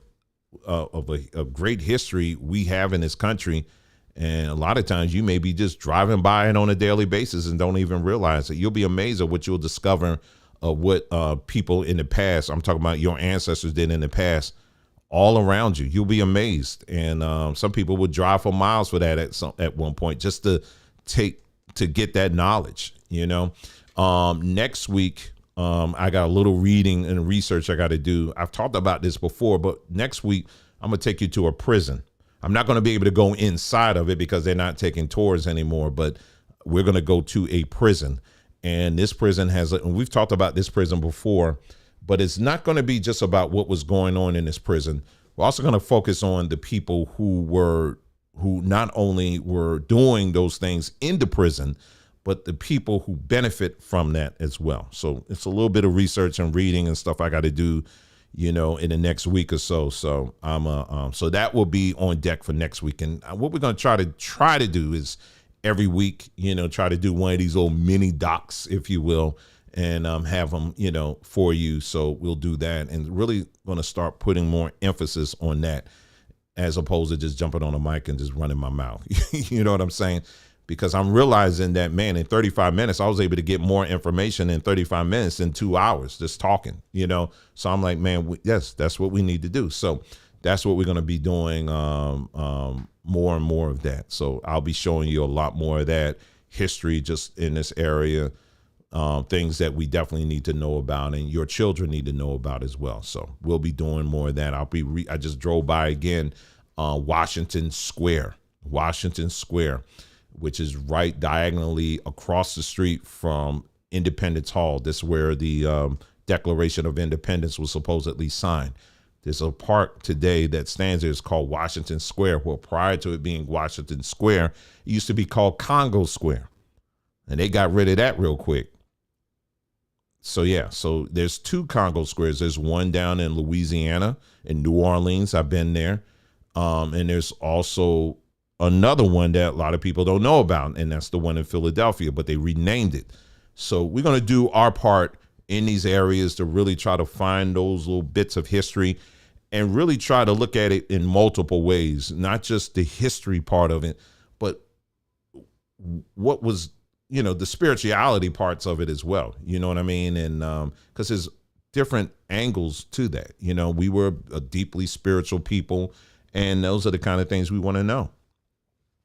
a great history we have in this country. And a lot of times you may be just driving by it on a daily basis and don't even realize it. You'll be amazed at what you'll discover of what people in the past, I'm talking about your ancestors, did in the past, all around you. You'll be amazed. And some people would drive for miles for that at one point, just to get that knowledge. Next week, I got a little reading and research I got to do. I've talked about this before, but next week I'm going to take you to a prison. I'm not going to be able to go inside of it because they're not taking tours anymore, but we're going to go to a prison. And this prison and we've talked about this prison before, but it's not going to be just about what was going on in this prison. We're also going to focus on the people who not only were doing those things in the prison, but the people who benefit from that as well. So it's a little bit of research and reading and stuff I got to do, in the next week or so. So so that will be on deck for next week. And what we're going to try to do is every week, try to do one of these little mini docs, if you will, and have them, for you. So we'll do that, and really going to start putting more emphasis on that, as opposed to just jumping on a mic and just running my mouth. You know what I'm saying? Because I'm realizing that, man, in 35 minutes, I was able to get more information in 35 minutes than 2 hours just talking, So I'm like, man, yes, that's what we need to do. So that's what we're going to be doing, more and more of that. So I'll be showing you a lot more of that history just in this area, things that we definitely need to know about and your children need to know about as well. So we'll be doing more of that. I just drove by again, Washington Square, which is right diagonally across the street from Independence Hall. This is where the Declaration of Independence was supposedly signed. There's a park today that stands there. It's called Washington Square. Well, prior to it being Washington Square, it used to be called Congo Square. And they got rid of that real quick. So there's 2 Congo squares. There's one down in Louisiana, in New Orleans. I've been there. And there's also another one that a lot of people don't know about, and that's the one in Philadelphia, but they renamed it. So we're going to do our part in these areas to really try to find those little bits of history and really try to look at it in multiple ways, not just the history part of it, but what was, the spirituality parts of it as well. You know what I mean? And because there's different angles to that. We were a deeply spiritual people, and those are the kind of things we want to know.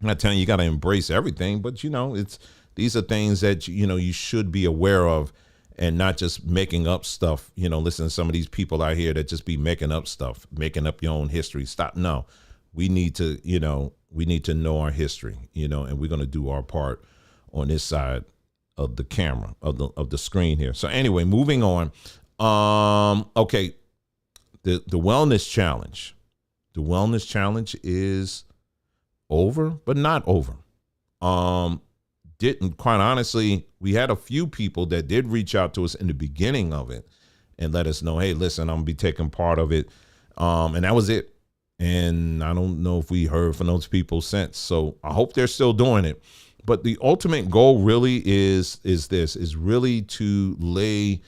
I'm not telling you got to embrace everything, but these are things that you should be aware of, and not just making up stuff. Listen to some of these people out here that just be making up stuff, making up your own history. Stop. No, we need to know our history, and we're going to do our part on this side of the camera, of the screen here. So anyway, moving on. Okay, the wellness challenge. The wellness challenge is over, but not over. Quite honestly, we had a few people that did reach out to us in the beginning of it and let us know, hey, listen, I'm gonna be taking part of it. And that was it. And I don't know if we heard from those people since. So I hope they're still doing it. But the ultimate goal really is really to lay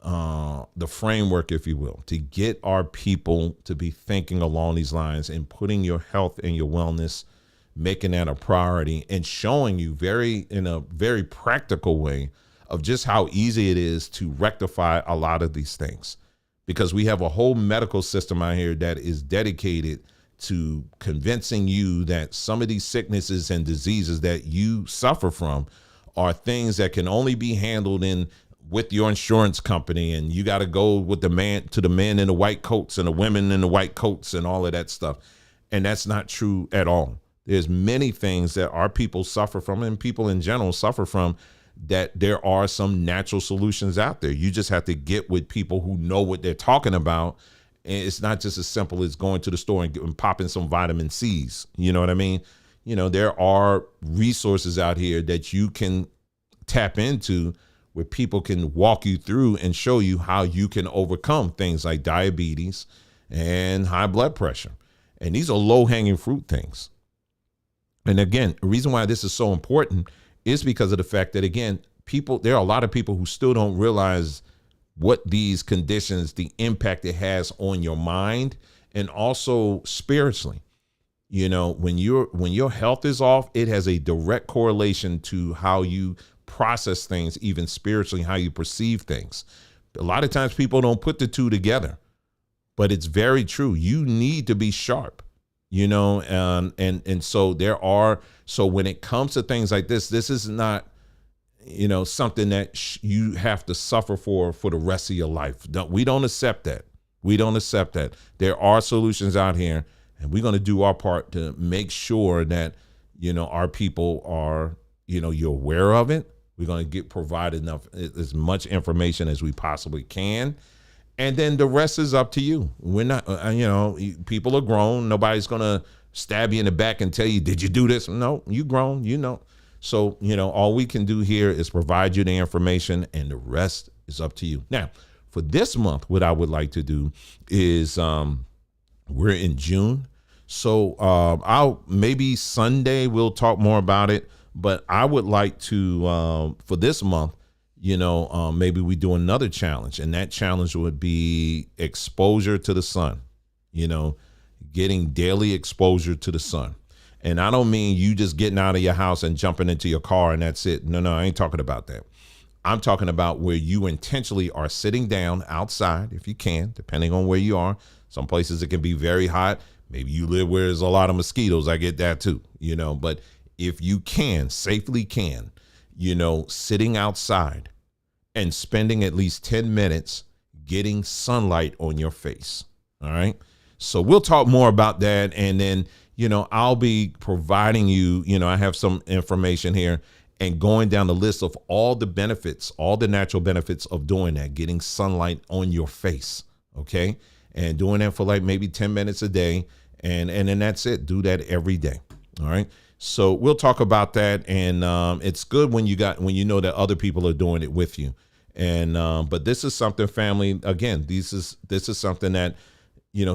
the framework, if you will, to get our people to be thinking along these lines and putting your health and your wellness, making that a priority, and showing you in a very practical way of just how easy it is to rectify a lot of these things. Because we have a whole medical system out here that is dedicated to convincing you that some of these sicknesses and diseases that you suffer from are things that can only be handled with your insurance company, and you got to go with the men in the white coats and the women in the white coats and all of that stuff. And that's not true at all. There's many things that our people suffer from, and people in general suffer from, that there are some natural solutions out there. You just have to get with people who know what they're talking about. And it's not just as simple as going to the store and popping some vitamin C's. You know what I mean? There are resources out here that you can tap into where people can walk you through and show you how you can overcome things like diabetes and high blood pressure. And these are low-hanging fruit things. And again, the reason why this is so important is because of the fact that, again, there are a lot of people who still don't realize what these conditions, the impact it has on your mind and also spiritually. When your health is off, it has a direct correlation to how you process things, even spiritually, how you perceive things. A lot of times people don't put the two together, but it's very true. You need to be sharp, and so when it comes to things like this is not, something that you have to suffer for the rest of your life. We don't accept that. We don't accept that. There are solutions out here, and we're going to do our part to make sure that, our people are, you're aware of it. We're going to provide as much information as we possibly can. And then the rest is up to you. We're not, people are grown. Nobody's going to stab you in the back and tell you, did you do this? No, you grown, So, all we can do here is provide you the information, and the rest is up to you. Now, for this month, what I would like to do is we're in June. So maybe Sunday we'll talk more about it. But I would like to, for this month, maybe we do another challenge. And that challenge would be exposure to the sun, getting daily exposure to the sun. And I don't mean you just getting out of your house and jumping into your car and that's it. No, I ain't talking about that. I'm talking about where you intentionally are sitting down outside, if you can, depending on where you are. Some places it can be very hot. Maybe you live where there's a lot of mosquitoes. I get that too, but if you safely can, sitting outside and spending at least 10 minutes getting sunlight on your face. All right. So we'll talk more about that. And then, I'll be providing you, I have some information here and going down the list of all the benefits, all the natural benefits of doing that, getting sunlight on your face. Okay. And doing that for like maybe 10 minutes a day. And then that's it. Do that every day. All right. So we'll talk about that. And it's good when you know that other people are doing it with you. And but this is something, family. Again, this is something that,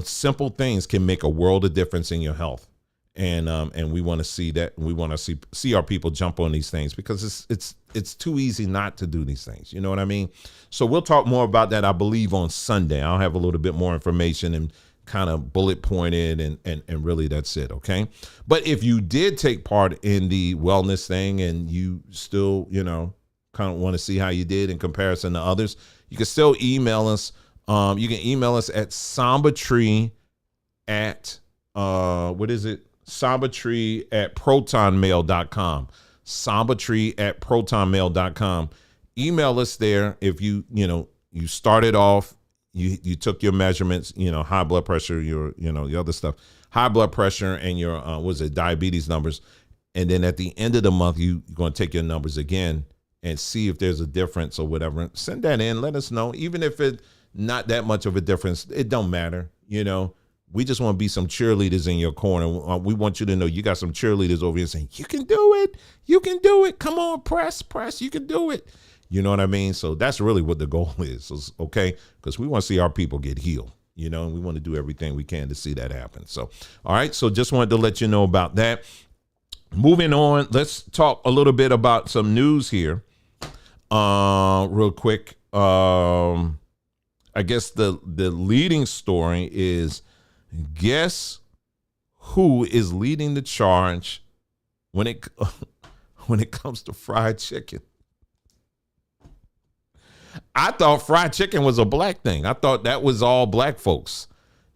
simple things can make a world of difference in your health. And we want to see that. We want to see our people jump on these things, because it's too easy not to do these things. You know what I mean? So we'll talk more about that, I believe, on Sunday. I'll have a little bit more information and kind of bullet pointed, and really that's it. Okay. But if you did take part in the wellness thing and you still, kind of want to see how you did in comparison to others, you can still email us. You can email us at sambatree at what is it? Sambatree at protonmail.com. Sambatree at protonmail.com. Email us there if you started off, you took your measurements, high blood pressure, your other stuff, high blood pressure, and your diabetes numbers. And then at the end of the month, you're going to take your numbers again and see if there's a difference or whatever. Send that in. Let us know. Even if it's not that much of a difference, it don't matter. We just want to be some cheerleaders in your corner. We want you to know you got some cheerleaders over here saying, you can do it. You can do it. Come on, press. You can do it. You know what I mean? So that's really what the goal is. Okay. Because we want to see our people get healed, and we want to do everything we can to see that happen. So, all right. So just wanted to let you know about that. Moving on. Let's talk a little bit about some news here. Real quick. I guess the leading story is, guess who is leading the charge when it comes to fried chicken? I thought fried chicken was a black thing. I thought that was all black folks.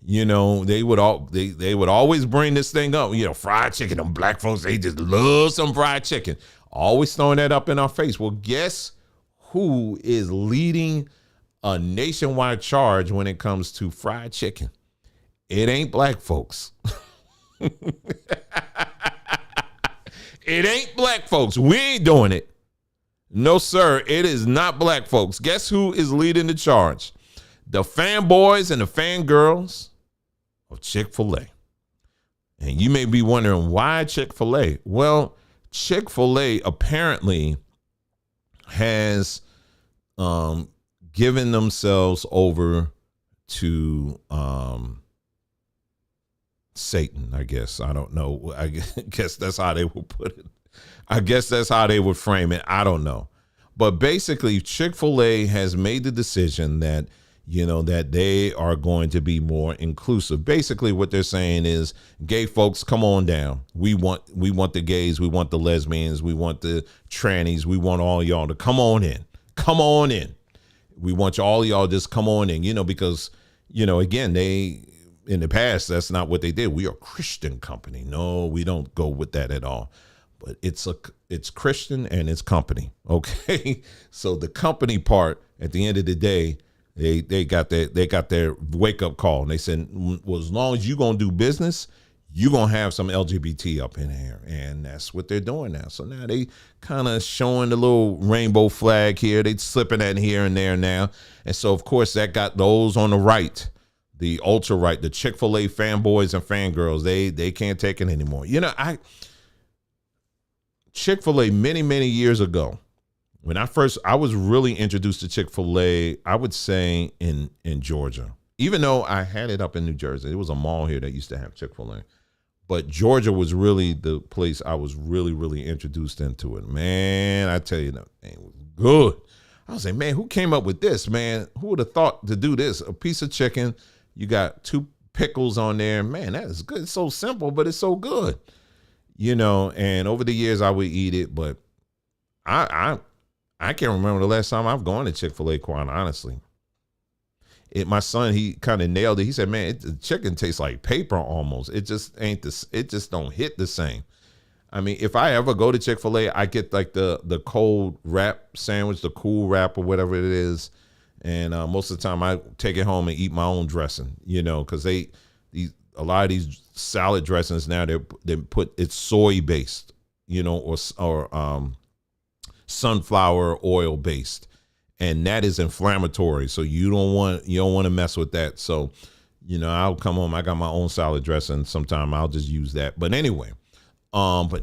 They would always bring this thing up. Fried chicken. Them black folks, they just love some fried chicken. Always throwing that up in our face. Well, guess who is leading a nationwide charge when it comes to fried chicken? It ain't black folks. It ain't black folks. We ain't doing it. No, sir. It is not black folks. Guess who is leading the charge? The fanboys and the fangirls of Chick-fil-A. And you may be wondering, why Chick-fil-A? Well, Chick-fil-A apparently has given themselves over to Satan, I guess. I don't know. I guess that's how they would put it. I guess that's how they would frame it. I don't know. But basically, Chick-fil-A has made the decision that, that they are going to be more inclusive. Basically, what they're saying is, gay folks, come on down. We want the gays. We want the lesbians. We want the trannies. We want all y'all to come on in. Come on in. We want all y'all just come on in, because, again, in the past, that's not what they did. We are a Christian company. No, we don't go with that at all. But it's Christian and it's company. Okay. So the company part, at the end of the day, they got their wake up call, and they said, well, as long as you're going to do business, you're going to have some LGBT up in here. And that's what they're doing now. So now they kind of showing the little rainbow flag here. They slipping that here and there now. And so, of course, that got those on the right, the ultra right, the Chick-fil-A fanboys and fangirls. They can't take it anymore. Chick-fil-A many years ago, when I was really introduced to Chick-fil-A, I would say in Georgia. Even though I had it up in New Jersey, there was a mall here that used to have Chick-fil-A. But Georgia was really the place I was really introduced into it. Man, I tell you, that thing was good. I was like, man, who came up with this, man? Who would have thought to do this? A piece of chicken, you got 2 pickles on there. Man, that is good. It's so simple, but it's so good. And over the years I would eat it, but I can't remember the last time I've gone to Chick-fil-A, quite honestly. My son, he kind of nailed it. He said, man, the chicken tastes like paper almost. It just ain't this. It just don't hit the same. I mean, if I ever go to Chick-fil-A, I get like the cold wrap sandwich, the cool wrap or whatever it is. And most of the time I take it home and eat my own dressing, because a lot of these salad dressings now, they put it's soy based, or sunflower oil based, and that is inflammatory. So you don't want to mess with that. So, I'll come home. I got my own salad dressing. Sometime I'll just use that. But anyway, but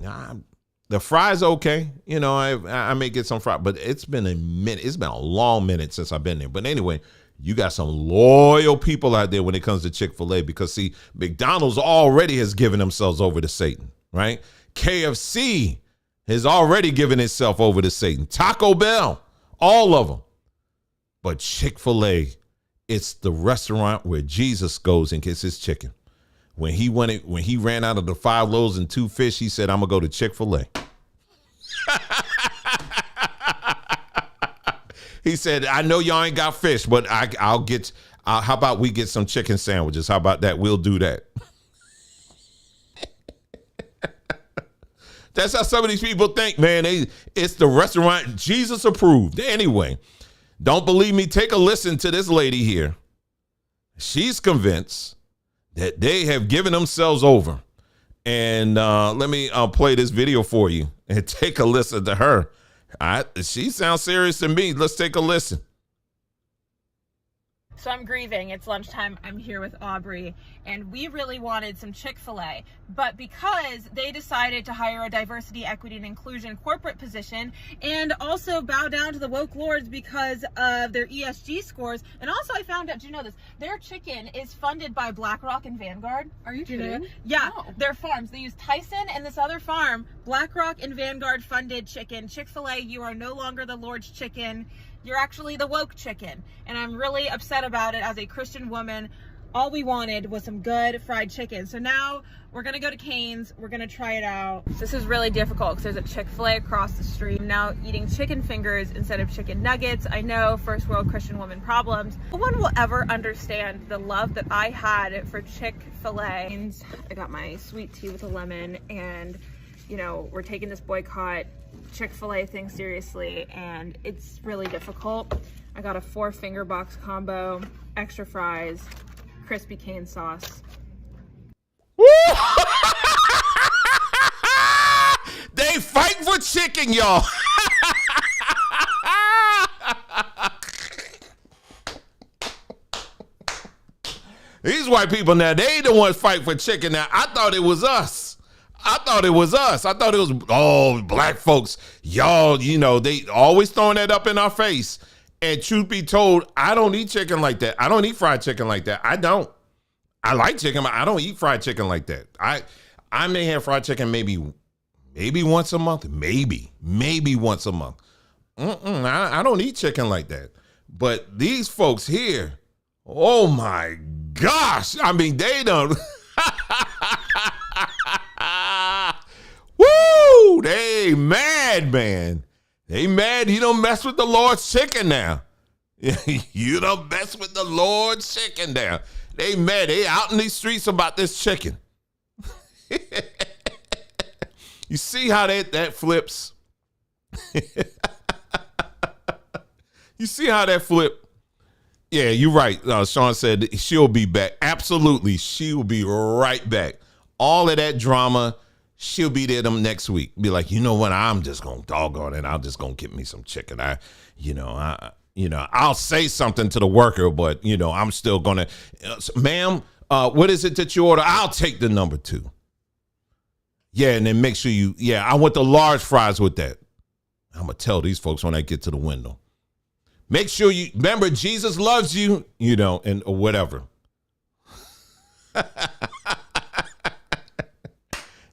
The fries okay. You know, I may get some fries, but it's been a minute. It's been a long minute since I've been there. But anyway, you got some loyal people out there when it comes to Chick-fil-A, because see, McDonald's already has given themselves over to Satan, right? KFC has already given itself over to Satan. Taco Bell, all of them. But Chick-fil-A, it's the restaurant where Jesus goes and gets his chicken. When he ran out of the 5 loaves and 2 fish, he said, I'm going to go to Chick-fil-A. He said, I know y'all ain't got fish, but how about we get some chicken sandwiches? How about that? We'll do that. That's how some of these people think, man. It's the restaurant Jesus approved. Anyway, don't believe me? Take a listen to this lady here. She's convinced that they have given themselves over. And let me play this video for you and take a listen to her. She sounds serious to me. Let's take a listen. So I'm grieving. It's lunchtime. I'm here with Aubrey, and we really wanted some Chick-fil-A, but because they decided to hire a diversity, equity, and inclusion corporate position, and also bow down to the woke lords because of their ESG scores, and also I found out, do you know this? Their chicken is funded by BlackRock and Vanguard. Are you kidding? Yeah, No. their farms. They use Tyson and this other farm. BlackRock and Vanguard funded chicken. Chick-fil-A, you are no longer the Lord's chicken. You're actually the woke chicken. And I'm really upset about it as a Christian woman. All we wanted was some good fried chicken. So now we're going to go to Cane's. We're going to try it out. This is really difficult because there's a Chick-fil-A across the street. I'm now eating chicken fingers instead of chicken nuggets. I know, first world Christian woman problems. No one will ever understand the love that I had for Chick-fil-A. I got my sweet tea with a lemon, and you know, we're taking this boycott Chick-fil-A thing seriously, and it's really difficult. I got a 4-finger box combo, extra fries, crispy cane sauce. They fight for chicken, y'all. These white people now, they the ones fight for chicken now. I thought it was us. I thought it was, black folks. Y'all, you know, they always throwing that up in our face. And truth be told, I don't eat chicken like that. I don't eat fried chicken like that. I don't. I like chicken, but I don't eat fried chicken like that. I may have fried chicken maybe once a month. Maybe once a month. I don't eat chicken like that. But these folks here, oh my gosh. I mean, they don't. Woo! They mad, man. They mad. You don't mess with the Lord's chicken now. You don't mess with the Lord's chicken now. They mad. They out in these streets about this chicken. You see how that flips? You see how that flip? Yeah, you're right. Sean said she'll be back. Absolutely. She'll be right back. All of that drama, she'll be there next week. Be like, you know what? I'm just going to doggone it. I'm just going to get me some chicken. I'll say something to the worker, but, you know, I'm still going to, ma'am, what is it that you order? I'll take the number 2. Yeah, and then make sure I want the large fries with that. I'm going to tell these folks when I get to the window. Make sure you remember Jesus loves you, you know, and or whatever.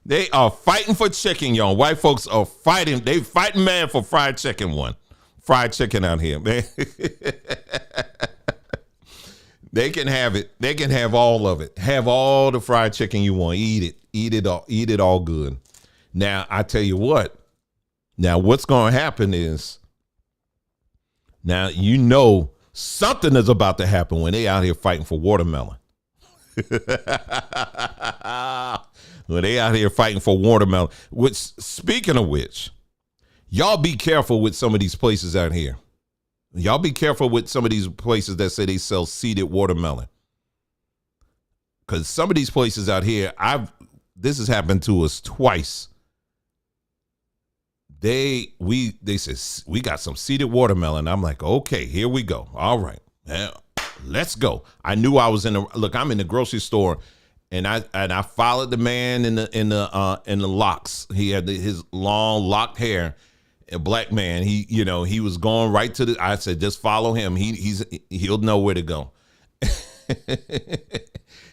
They are fighting for chicken, y'all. White folks are fighting. They fighting, man, for fried chicken Fried chicken out here, man. They can have it. They can have all of it. Have all the fried chicken you want. Eat it. Eat it all. Eat it all good. Now, I tell you what. Now, what's going to happen is, now, you know, something is about to happen when they out here fighting for watermelon. When they out here fighting for watermelon. Which, speaking of which, y'all be careful with some of these places out here. Y'all be careful with some of these places that say they sell seeded watermelon. Because some of these places out here, this has happened to us twice. They said, we got some seeded watermelon. I'm like, okay, here we go. All right, let's go. I knew I was I'm in the grocery store, I followed the man in the locks. He had his long locked hair, a black man. He was going right to the. I said, just follow him. He'll know where to go.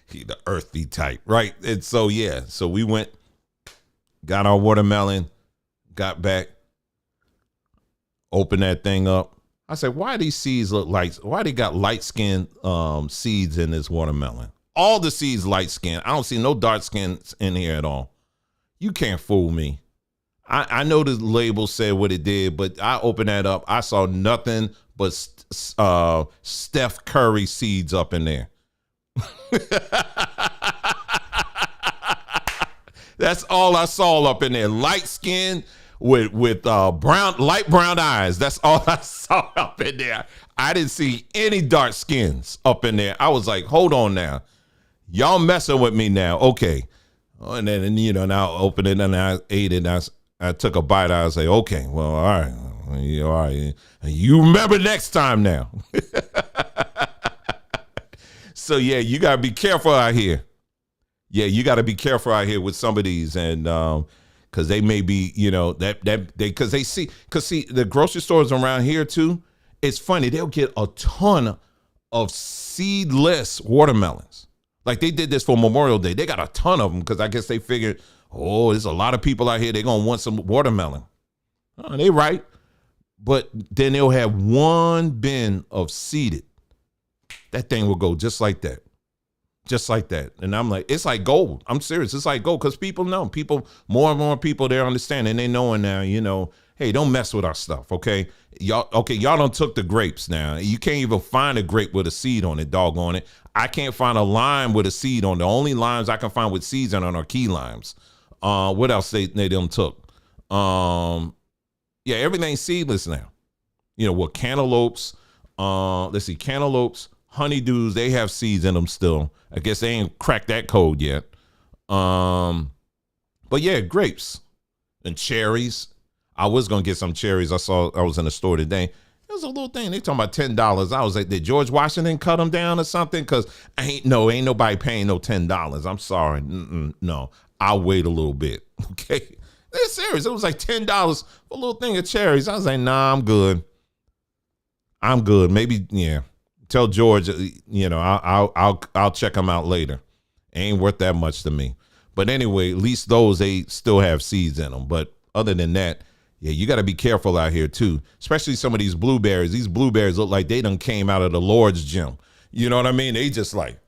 He the earthy type, right? And so so we went, got our watermelon, got back, opened that thing up. I said, why these seeds look like? Why they got light skinned seeds in this watermelon? All the seeds light skin. I don't see no dark skins in here at all. You can't fool me. I know the label said what it did, but I opened that up. I saw nothing but Steph Curry seeds up in there. That's all I saw up in there. Light skin with light brown eyes. That's all I saw up in there. I didn't see any dark skins up in there. I was like, hold on now. Y'all messing with me now. Okay. And then, now I opened it and I ate it. And I took a bite. I was like, okay, well, all right. All right. You remember next time now. So, you got to be careful out here. Yeah, you got to be careful out here with some of these. And because they may be, because the grocery stores around here, too, it's funny. They'll get a ton of seedless watermelons. Like they did this for Memorial Day. They got a ton of them because I guess they figured, there's a lot of people out here. They're going to want some watermelon. Oh, they right. But then they'll have one bin of seeded. That thing will go just like that. Just like that. And I'm like, it's like gold. I'm serious. It's like gold because people know. More and more people, they're understanding. They knowing now, hey, don't mess with our stuff, okay? Y'all done took the grapes now. You can't even find a grape with a seed on it, doggone it. I can't find a lime with a seed on it. The only limes I can find with seeds on are key limes. What else they done took? Everything's seedless now. With cantaloupes, let's see, cantaloupes, honeydews, they have seeds in them still. I guess they ain't cracked that code yet. But grapes and cherries. I was gonna get some cherries. I was in the store today. It was a little thing. They talking about $10. I was like, did George Washington cut them down or something? Because ain't nobody paying no $10. I'm sorry. No, I'll wait a little bit. Okay, it's serious. It was like $10 for a little thing of cherries. I was like, nah, I'm good. Maybe, tell George, I'll check them out later. Ain't worth that much to me. But anyway, at least those, they still have seeds in them. But other than that, you got to be careful out here too, especially some of these blueberries. These blueberries look like they done came out of the Lord's gym. You know what I mean? They just like,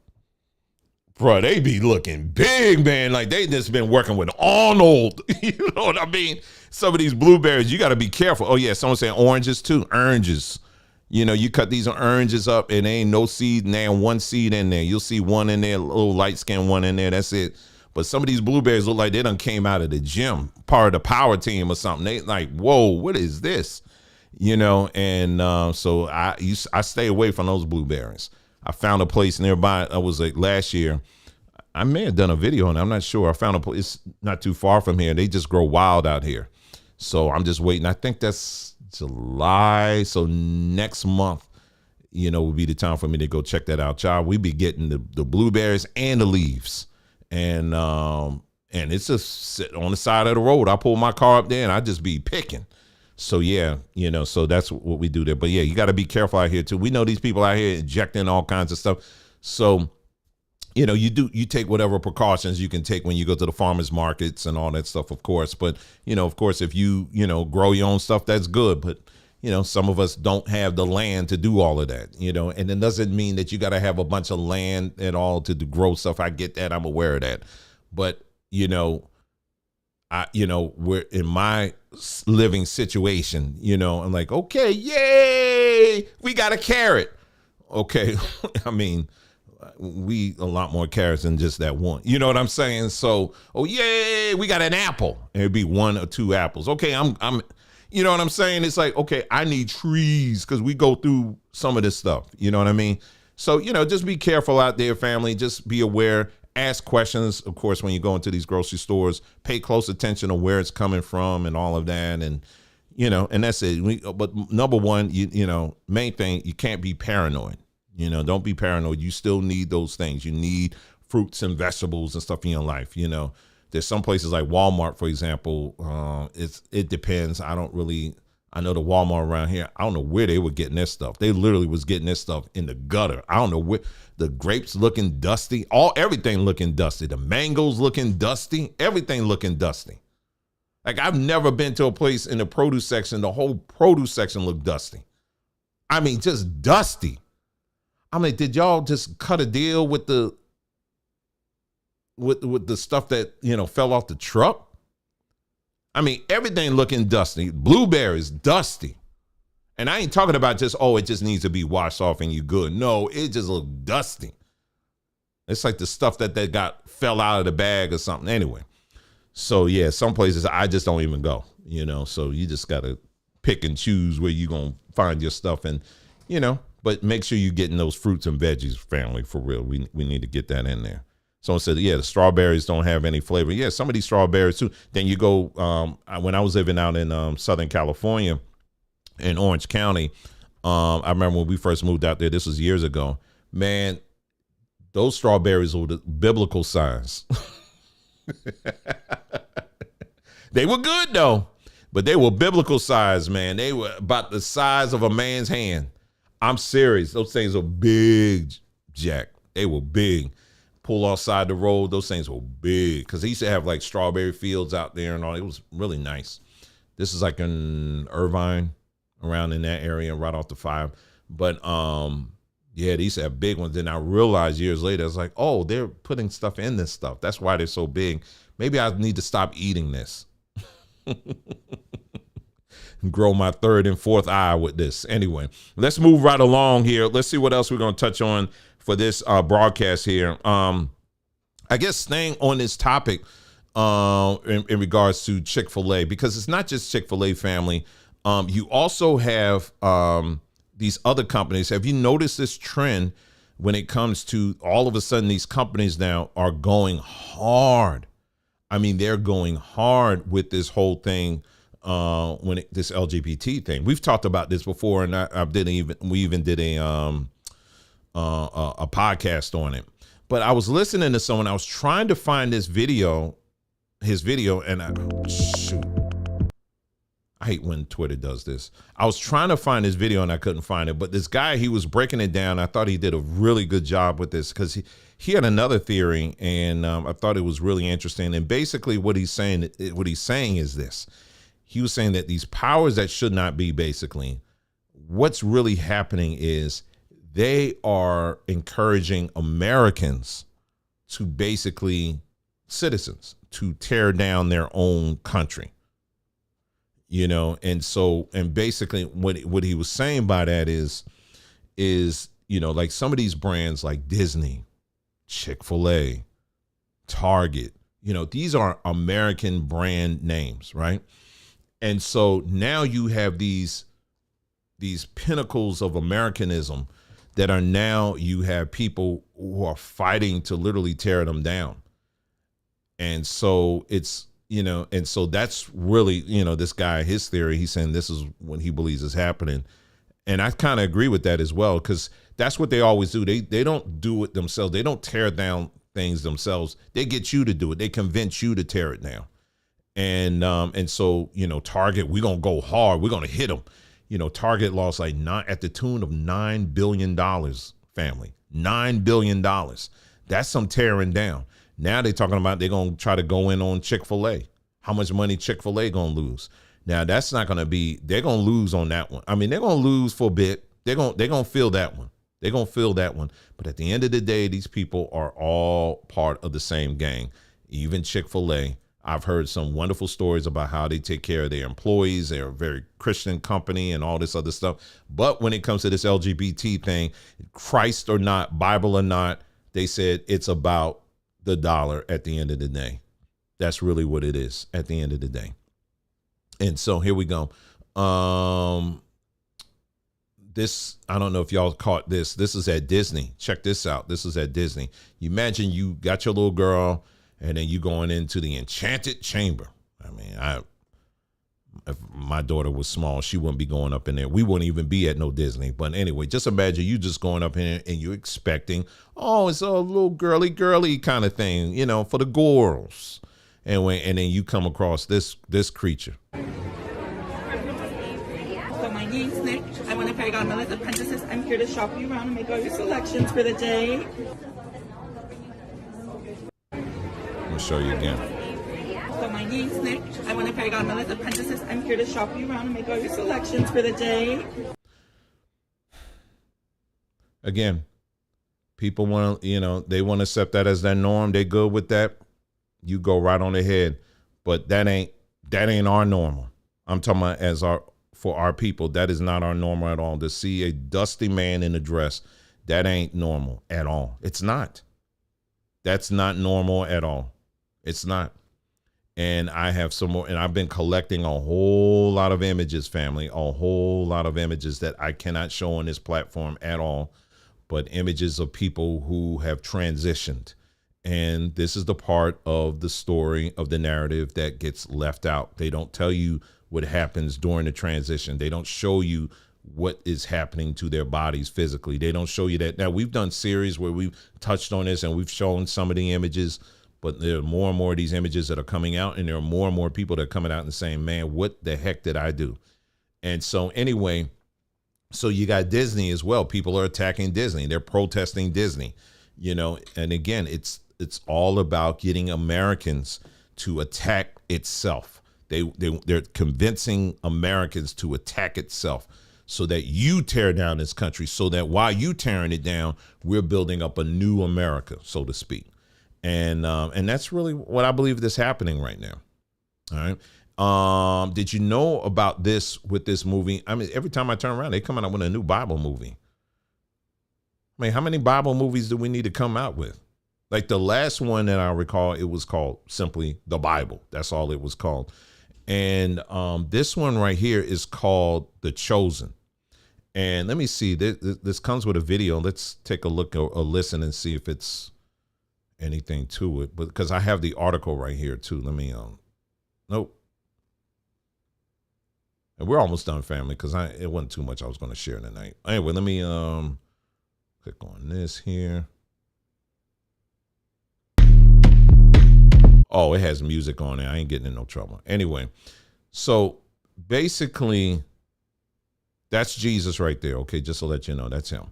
bro, they be looking big, man. Like they just been working with Arnold. You know what I mean? Some of these blueberries, you got to be careful. Oh yeah, someone saying oranges too. Oranges. You cut these oranges up and there ain't no seed and there ain't one seed in there. You'll see one in there, a little light skinned one in there. That's it. But some of these blueberries look like they done came out of the gym, part of the power team or something. They like, whoa, what is this? And so I stay away from those blueberries. I found a place nearby. I was like last year. I may have done a video on it. I'm not sure. I found a place not too far from here. They just grow wild out here. So I'm just waiting. I think that's July. So next month, will be the time for me to go check that out. Child, we be getting the blueberries and the leaves. And it's just sit on the side of the road. I pull my car up there and I just be picking. So so that's what we do there. But you got to be careful out here too. We know these people out here injecting all kinds of stuff. So, you take whatever precautions you can take when you go to the farmers markets and all that stuff, of course. But, of course, if you, grow your own stuff, that's good. But, some of us don't have the land to do all of that, and it doesn't mean that you got to have a bunch of land at all to grow stuff. I get that. I'm aware of that. But, we're in my living situation, I'm like, okay, yay, we got a carrot. Okay. I mean, we a lot more carrots than just that one. You know what I'm saying? So, yay, we got an apple. It'd be one or two apples. Okay, I'm you know what I'm saying? It's like, okay, I need trees because we go through some of this stuff. You know what I mean? So, just be careful out there, family. Just be aware. Ask questions, of course, when you go into these grocery stores. Pay close attention to where it's coming from and all of that. And, and that's it. But number one, main thing, you can't be paranoid. Don't be paranoid. You still need those things. You need fruits and vegetables and stuff in your life. You know, there's some places like Walmart, for example. It depends. I know the Walmart around here, I don't know where they were getting their stuff. They literally was getting their stuff in the gutter. I don't know where. The grapes looking dusty, everything looking dusty. The mangoes looking dusty, everything looking dusty. Like, I've never been to a place in the produce section, the whole produce section looked dusty. I mean, just dusty. I mean, did y'all just cut a deal with the stuff that, you know, fell off the truck? I mean, everything looking dusty. Blueberries, dusty. And I ain't talking about just, it just needs to be washed off and you good. No, it just looked dusty. It's like the stuff that fell out of the bag or something. Anyway, so yeah, some places I just don't even go, you know, so you just got to pick and choose where you're going to find your stuff and, you know, but make sure you're getting those fruits and veggies, family, for real. We need to get that in there. Someone said, yeah, the strawberries don't have any flavor. Yeah, some of these strawberries too. Then you go, when I was living out in Southern California in Orange County, I remember when we first moved out there, this was years ago, man, those strawberries were the biblical size. They were good though, but they were biblical size, man. They were about the size of a man's hand. I'm serious. Those things were big, Jack. They were big. Pull outside the road, those things were big because they used to have like strawberry fields out there and all. It was really nice. This is like in Irvine, around in that area, right off the 5. But yeah, they used to have big ones. Then I realized years later, I was like, oh, they're putting stuff in this stuff. That's why they're so big. Maybe I need to stop eating this. Grow my 3rd and 4th eye with this. Anyway, let's move right along here. Let's see what else we're going to touch on for this broadcast here. I guess staying on this topic in regards to Chick-fil-A, because it's not just Chick-fil-A, family. You also have these other companies. Have you noticed this trend when it comes to all of a sudden these companies now are going hard? I mean, they're going hard with this whole thing. This LGBT thing, we've talked about this before, and we even did a podcast on it. But I was listening to someone. I was trying to find his video, and I hate when Twitter does this. I was trying to find his video and I couldn't find it. But this guy, he was breaking it down. I thought he did a really good job with this because he had another theory, and I thought it was really interesting. And basically, what he's saying is this. He was saying that these powers that should not be, basically, what's really happening is they are encouraging Americans to basically, citizens, to tear down their own country. You know, and basically what he was saying by that is, you know, like some of these brands like Disney, Chick-fil-A, Target, you know, these are American brand names, right? And so now you have these pinnacles of Americanism that are now, you have people who are fighting to literally tear them down. And so it's, you know, and so that's really, you know, this guy, his theory, he's saying this is what he believes is happening. And I kind of agree with that as well, because that's what they always do. They don't do it themselves. They don't tear down things themselves. They get you to do it. They convince you to tear it down. And so, you know, Target, we're going to go hard. We're going to hit them. You know, Target lost like at the tune of $9 billion, family. $9 billion. That's some tearing down. Now they're talking about they're going to try to go in on Chick-fil-A. How much money Chick-fil-A going to lose? Now, that's not going to be, they're going to lose on that one. I mean, they're going to lose for a bit. They're going to feel that one. They're going to feel that one. But at the end of the day, these people are all part of the same gang. Even Chick-fil-A. I've heard some wonderful stories about how they take care of their employees. They're a very Christian company and all this other stuff. But when it comes to this LGBT thing, Christ or not, Bible or not, they said it's about the dollar at the end of the day. That's really what it is at the end of the day. And so here we go. This, I don't know if y'all caught this. This is at Disney. Check this out. This is at Disney. You imagine you got your little girl and then you going into the enchanted chamber. I mean, if my daughter was small, she wouldn't be going up in there. We wouldn't even be at no Disney. But anyway, just imagine you just going up in there and you're expecting, oh, it's a little girly kind of thing, you know, for the girls. And then you come across this creature. So my name's Nick. I'm one of Fairy Godmother's apprentices. I'm here to shop you around and make all your selections for the day. Let me show you again. So my name's Nick. I'm one of Fairy Godmother's apprentices. I'm here to shop you around and make all your selections for the day. Again, people want to, you know, they want to accept that as their norm. They good with that. You go right on ahead. But that ain't our normal. I'm talking about for our people. That is not our normal at all. To see a dusty man in a dress, that ain't normal at all. It's not. That's not normal at all. It's not. And I have some more, and I've been collecting a whole lot of images, family, a whole lot of images that I cannot show on this platform at all, but images of people who have transitioned. And this is the part of the story of the narrative that gets left out. They don't tell you what happens during the transition. They don't show you what is happening to their bodies physically. They don't show you that. Now, we've done series where we've touched on this and we've shown some of the images, but there are more and more of these images that are coming out, and there are more and more people that are coming out and saying, man, what the heck did I do? And so anyway, so you got Disney as well. People are attacking Disney. They're protesting Disney, you know, and again, it's all about getting Americans to attack itself. They're convincing Americans to attack itself so that you tear down this country, so that while you tearing it down, we're building up a new America, so to speak. And that's really what I believe is happening right now. All right. Did you know about this with this movie? I mean, every time I turn around, they come out with a new Bible movie. I mean, how many Bible movies do we need to come out with? Like the last one that I recall, it was called simply The Bible. That's all it was called. And this one right here is called The Chosen. And let me see, this comes with a video. Let's take a look or listen and see if it's anything to it, but because I have the article right here too. Let me nope. And we're almost done, family, because it wasn't too much I was going to share tonight. Anyway, let me click on this here. Oh, it has music on it. I ain't getting in no trouble. Anyway, so basically that's Jesus right there. Okay, just to let you know, that's him.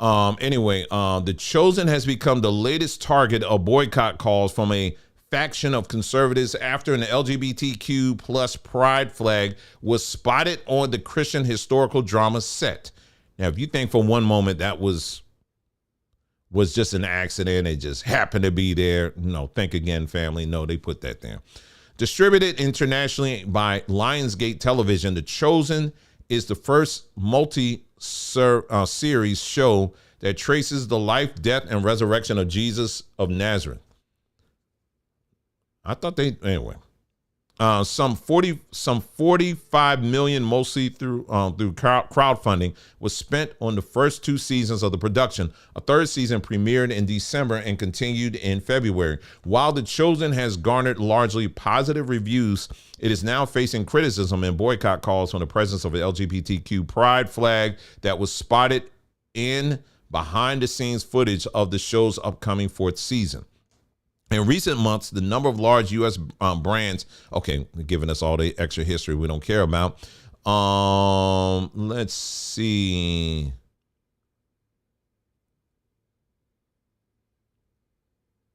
Anyway, The Chosen has become the latest target of boycott calls from a faction of conservatives after an LGBTQ plus pride flag was spotted on the Christian historical drama set. Now, if you think for one moment that was just an accident, it just happened to be there. No, think again, family. No, they put that there. Distributed internationally by Lionsgate Television, The Chosen is the first multi-series show that traces the life, death, and resurrection of Jesus of Nazareth. I thought anyway. Some 45 million, mostly through crowdfunding, was spent on the first two seasons of the production. A third season premiered in December and continued in February. While The Chosen has garnered largely positive reviews, it is now facing criticism and boycott calls from the presence of an LGBTQ pride flag that was spotted in behind-the-scenes footage of the show's upcoming fourth season. In recent months, the number of large U.S. brands, okay, giving us all the extra history we don't care about. Let's see.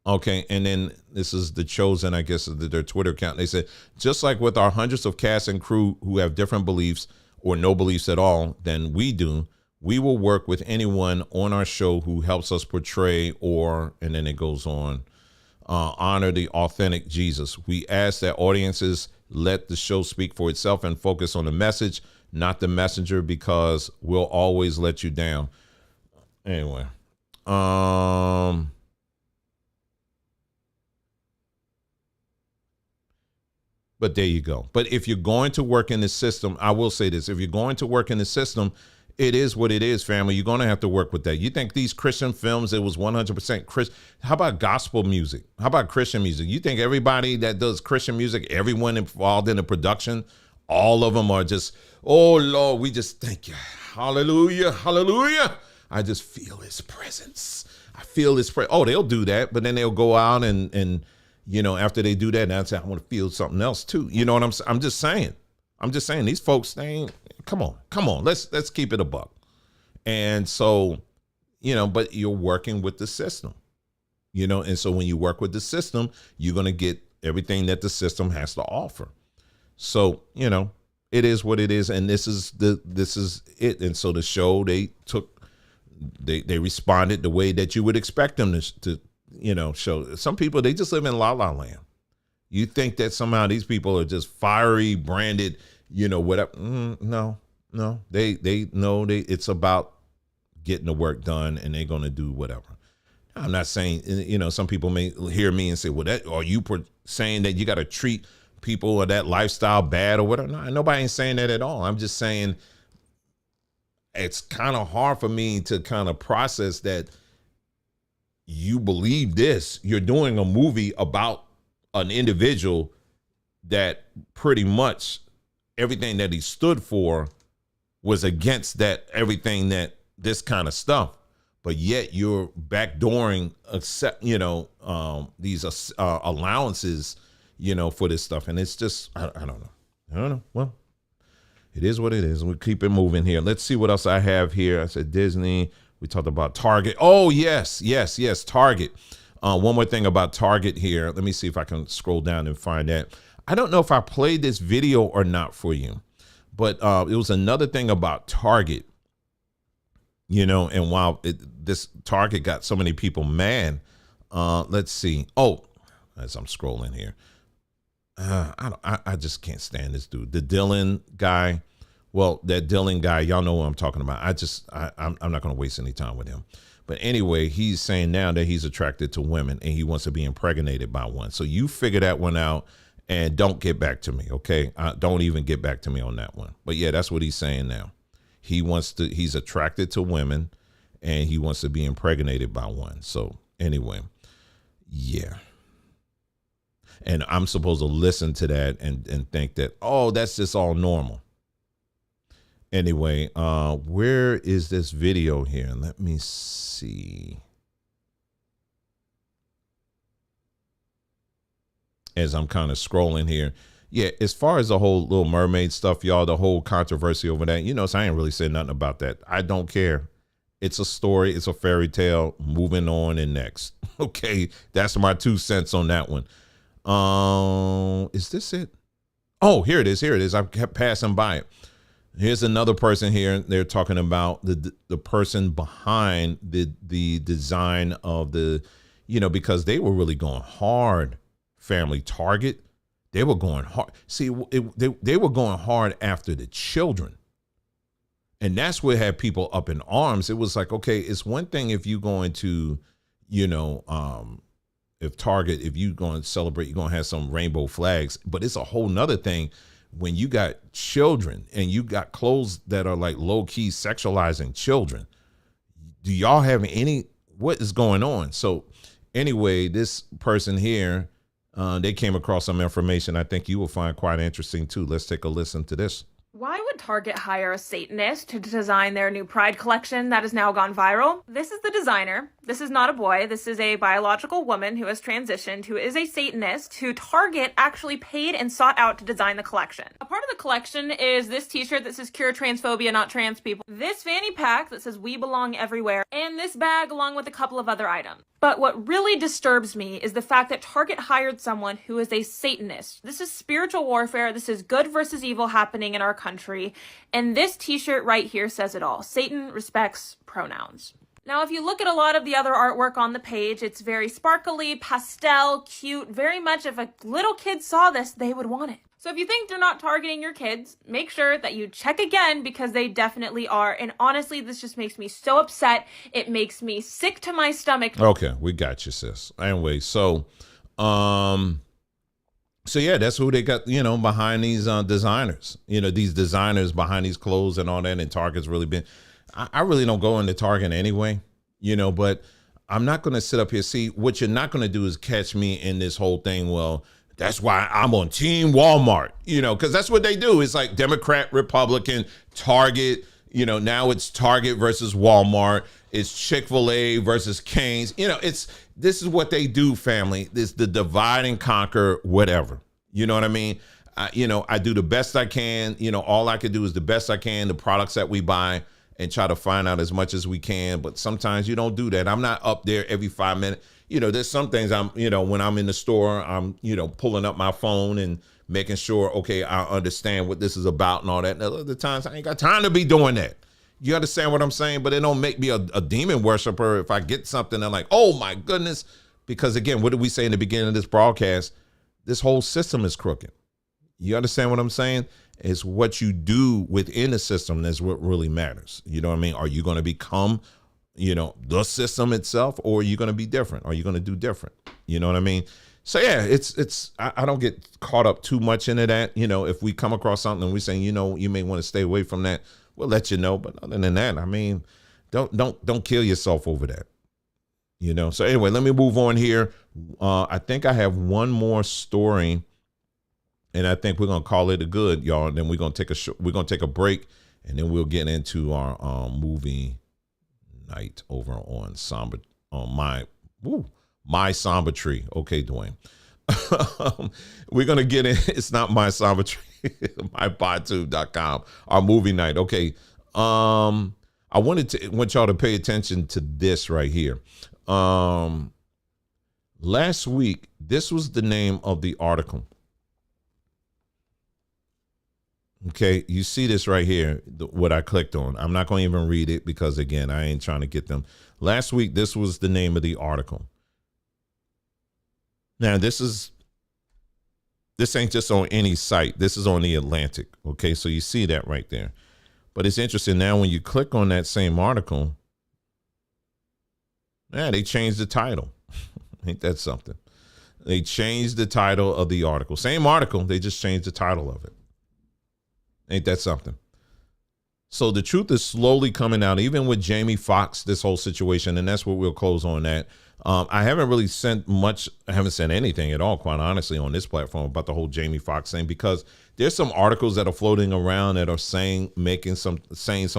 Okay, and then this is The Chosen, I guess, their Twitter account. They said, just like with our hundreds of cast and crew who have different beliefs or no beliefs at all than we do, we will work with anyone on our show who helps us portray and then it goes on, honor the authentic Jesus. We ask that audiences let the show speak for itself and focus on the message, not the messenger, because we'll always let you down. Anyway, but there you go. But if you're going to work in the system, I will say this, if you're going to work in the system, it is what it is, family. You're going to have to work with that. You think these Christian films, it was 100% Christian. How about gospel music? How about Christian music? You think everybody that does Christian music, everyone involved in the production, All of them are just, oh Lord, we just thank you. Hallelujah, hallelujah. I just feel his presence. I feel his presence. Oh, they'll do that, but then they'll go out and after they do that, and I say, I want to feel something else too. You know what I'm just saying. I'm just saying these folks, they ain't, come on. Let's keep it a buck. And so, but you're working with the system, and so when you work with the system, you're going to get everything that the system has to offer. So, it is what it is. And this is it. And so the show, they responded the way that you would expect them to show. Some people, they just live in la la land. You think that somehow these people are just fiery, branded, whatever. No, they know it's about getting the work done, and they're going to do whatever. I'm not saying, some people may hear me and say, well, are you saying that you got to treat people or that lifestyle bad or whatever? No, nobody ain't saying that at all. I'm just saying it's kind of hard for me to kind of process that you believe this. You're doing a movie about an individual that pretty much everything that he stood for was against that, everything that this kind of stuff, but yet you're backdooring these allowances, for this stuff. And it's just, I don't know. Well, it is what it is. We keep it moving here. Let's see what else I have here. I said Disney. We talked about Target. Oh, yes, Target. One more thing about Target here. Let me see if I can scroll down and find that. I don't know if I played this video or not for you, but it was another thing about Target, and while this Target got so many people mad, let's see. Oh, as I'm scrolling here, I just can't stand this dude. The Dylan guy. Well, that Dylan guy, y'all know what I'm talking about. I'm not going to waste any time with him. But anyway, he's saying now that he's attracted to women and he wants to be impregnated by one. So you figure that one out and don't get back to me, okay? Don't even get back to me on that one. But yeah, that's what he's saying now. He's attracted to women and he wants to be impregnated by one. So anyway, yeah. And I'm supposed to listen to that and think that, oh, that's just all normal. Anyway, where is this video here? Let me see. As I'm kind of scrolling here. Yeah, as far as the whole Little Mermaid stuff, y'all, the whole controversy over that, so I ain't really saying nothing about that. I don't care. It's a story. It's a fairy tale. Moving on and next. Okay, that's my 2 cents on that one. Is this it? Oh, here it is. I kept passing by it. Here's another person here. They're talking about the person behind the design of the, because they were really going hard. Family Target, they were going hard. See, they were going hard after the children. And that's what had people up in arms. It was like, okay, it's one thing if you're going to, if Target, if you're going to celebrate, you're going to have some rainbow flags. But it's a whole nother thing when you got children and you got clothes that are like low key sexualizing children. Do y'all have what is going on? So anyway, this person here, they came across some information I think you will find quite interesting too. Let's take a listen to this. Why would Target hire a Satanist to design their new Pride collection that has now gone viral? This is the designer. This is not a boy. This is a biological woman who has transitioned, who is a Satanist, who Target actually paid and sought out to design the collection. A part of the collection is this t-shirt that says Cure Transphobia, Not Trans People, this fanny pack that says We Belong Everywhere, and this bag along with a couple of other items. But what really disturbs me is the fact that Target hired someone who is a Satanist. This is spiritual warfare. This is good versus evil happening in our country. And this t-shirt right here says it all. Satan respects pronouns. Now, if you look at a lot of the other artwork on the page, it's very sparkly, pastel, cute, very much if a little kid saw this, they would want it. So if you think they're not targeting your kids, make sure that you check again because they definitely are. And honestly, this just makes me so upset. It makes me sick to my stomach. Okay, we got you, sis. Anyway, so yeah, that's who they got, behind these designers. These designers behind these clothes and all that. And Target's really been, I really don't go into Target anyway, but I'm not going to sit up here. See, what you're not going to do is catch me in this whole thing. Well, That's why I'm on Team Walmart, because that's what they do. It's like Democrat, Republican, Target. Now it's Target versus Walmart. It's Chick-fil-A versus Cane's. This is what they do, family. This the divide and conquer, whatever. You know what I mean? I do the best I can. All I can do is the best I can, the products that we buy, and try to find out as much as we can. But sometimes you don't do that. I'm not up there every 5 minutes. There's some things when I'm in the store, I'm, pulling up my phone and making sure, okay, I understand what this is about and all that. And other times I ain't got time to be doing that. You understand what I'm saying? But it don't make me a demon worshiper if I get something and like, oh my goodness. Because again, what did we say in the beginning of this broadcast? This whole system is crooked. You understand what I'm saying? It's what you do within the system that's what really matters. You know what I mean? Are you going to become, the system itself, or are you going to be different? Are you going to do different? You know what I mean? So yeah, I don't get caught up too much into that. If we come across something and we're saying, you may want to stay away from that, we'll let you know. But other than that, I mean, don't kill yourself over that. So anyway, let me move on here. I think I have one more story, and I think we're gonna call it a good, y'all. And then we're gonna take a break, and then we'll get into our movie night over on my Somber Tree. Okay, Dwayne. We're gonna get in. It's not my Somber Tree. mypodtube.com. Our movie night. Okay. I want y'all to pay attention to this right here. Last week, this was the name of the article. Okay, you see this right here, what I clicked on. I'm not going to even read it because, again, I ain't trying to get them. Last week, this was the name of the article. Now, this ain't just on any site. This is on The Atlantic. Okay, so you see that right there. But it's interesting now when you click on that same article, they changed the title. Ain't that something? They changed the title of the article. Same article, they just changed the title of it. Ain't that something? So the truth is slowly coming out, even with Jamie Foxx, this whole situation, and that's what we'll close on that. I haven't really sent anything at all, quite honestly, on this platform about the whole Jamie Foxx thing, because there's some articles that are floating around that are saying some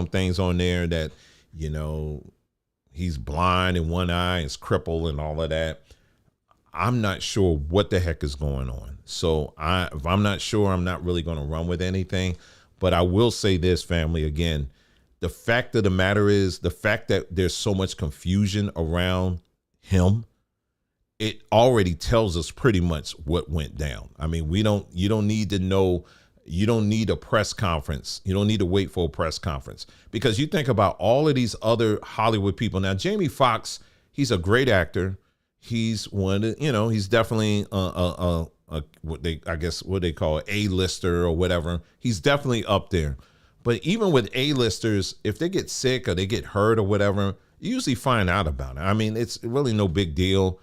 things on there that, he's blind in one eye, is crippled and all of that. I'm not sure what the heck is going on. So if I'm not sure, I'm not really going to run with anything. But I will say this, family, again, the fact of the matter is the fact that there's so much confusion around him, it already tells us pretty much what went down. I mean, you don't need to know. You don't need a press conference. You don't need to wait for a press conference, because you think about all of these other Hollywood people. Now, Jamie Foxx, he's a great actor. He's he's definitely what they call A-lister or whatever. He's definitely up there. But even with A-listers, if they get sick or they get hurt or whatever, you usually find out about it. I mean, it's really no big deal.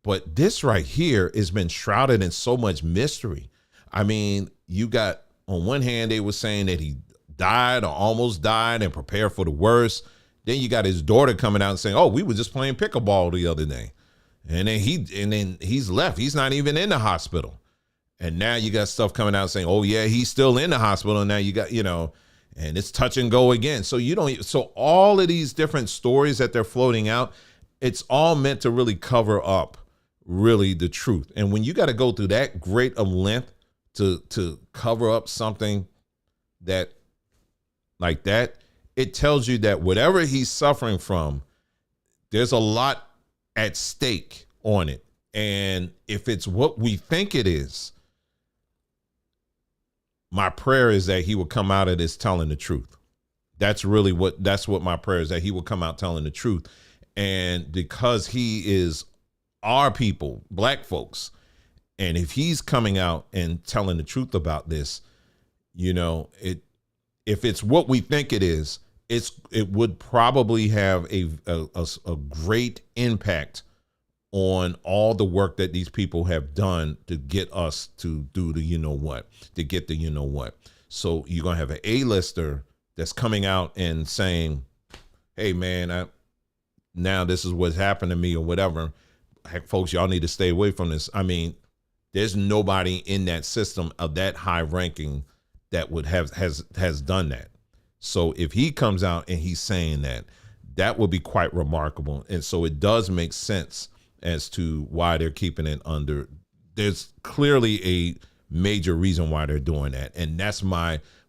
But this right here has been shrouded in so much mystery. I mean, you got, on one hand, they were saying that he died or almost died and prepare for the worst. Then you got his daughter coming out and saying, oh, we were just playing pickleball the other day. And then he's left. He's not even in the hospital. And now you got stuff coming out saying, oh yeah, he's still in the hospital. And now you got, and it's touch and go again. So so all of these different stories that they're floating out, it's all meant to really cover up really the truth. And when you got to go through that great of length to cover up something that like that, it tells you that whatever he's suffering from, there's a lot at stake on it. And if it's what we think it is, my prayer is that he will come out of this telling the truth. That's what my prayer is, that he will come out telling the truth. And because he is our people, black folks, and if he's coming out and telling the truth about this, if it's what we think it is, it would probably have a great impact on all the work that these people have done to get us to do the to get the So you're going to have an A-lister that's coming out and saying, hey, man, now this is what's happened to me or whatever. Heck, folks, y'all need to stay away from this. I mean, There's nobody in that system of that high ranking that would has done that. So if he comes out and he's saying that, that would be quite remarkable. And so it does make sense as to why they're keeping it under. There's clearly a major reason why they're doing that. And that's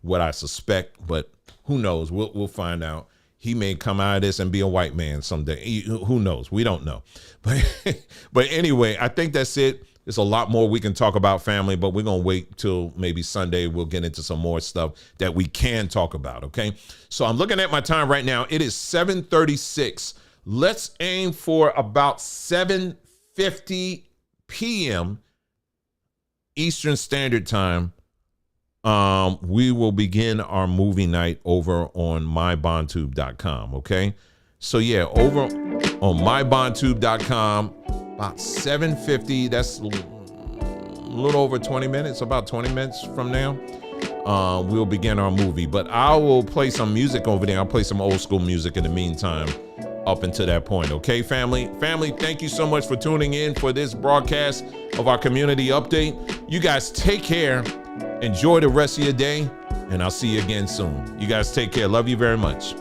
what I suspect, but who knows? We'll find out. He may come out of this and be a white man someday. Who knows? We don't know. But anyway, I think that's it. There's a lot more we can talk about, family, but we're going to wait till maybe Sunday. We'll get into some more stuff that we can talk about, okay? So I'm looking at my time right now. It is 7:36. Let's aim for about 7:50 p.m. Eastern Standard Time. We will begin our movie night over on mybondtube.com, okay? So yeah, over on mybondtube.com, about 7:50, that's a little over 20 minutes, about 20 minutes from now, we'll begin our movie. But I will play some music over there. I'll play some old school music in the meantime up until that point, okay, family? Family, thank you so much for tuning in for this broadcast of our community update. You guys take care. Enjoy the rest of your day, and I'll see you again soon. You guys take care. Love you very much.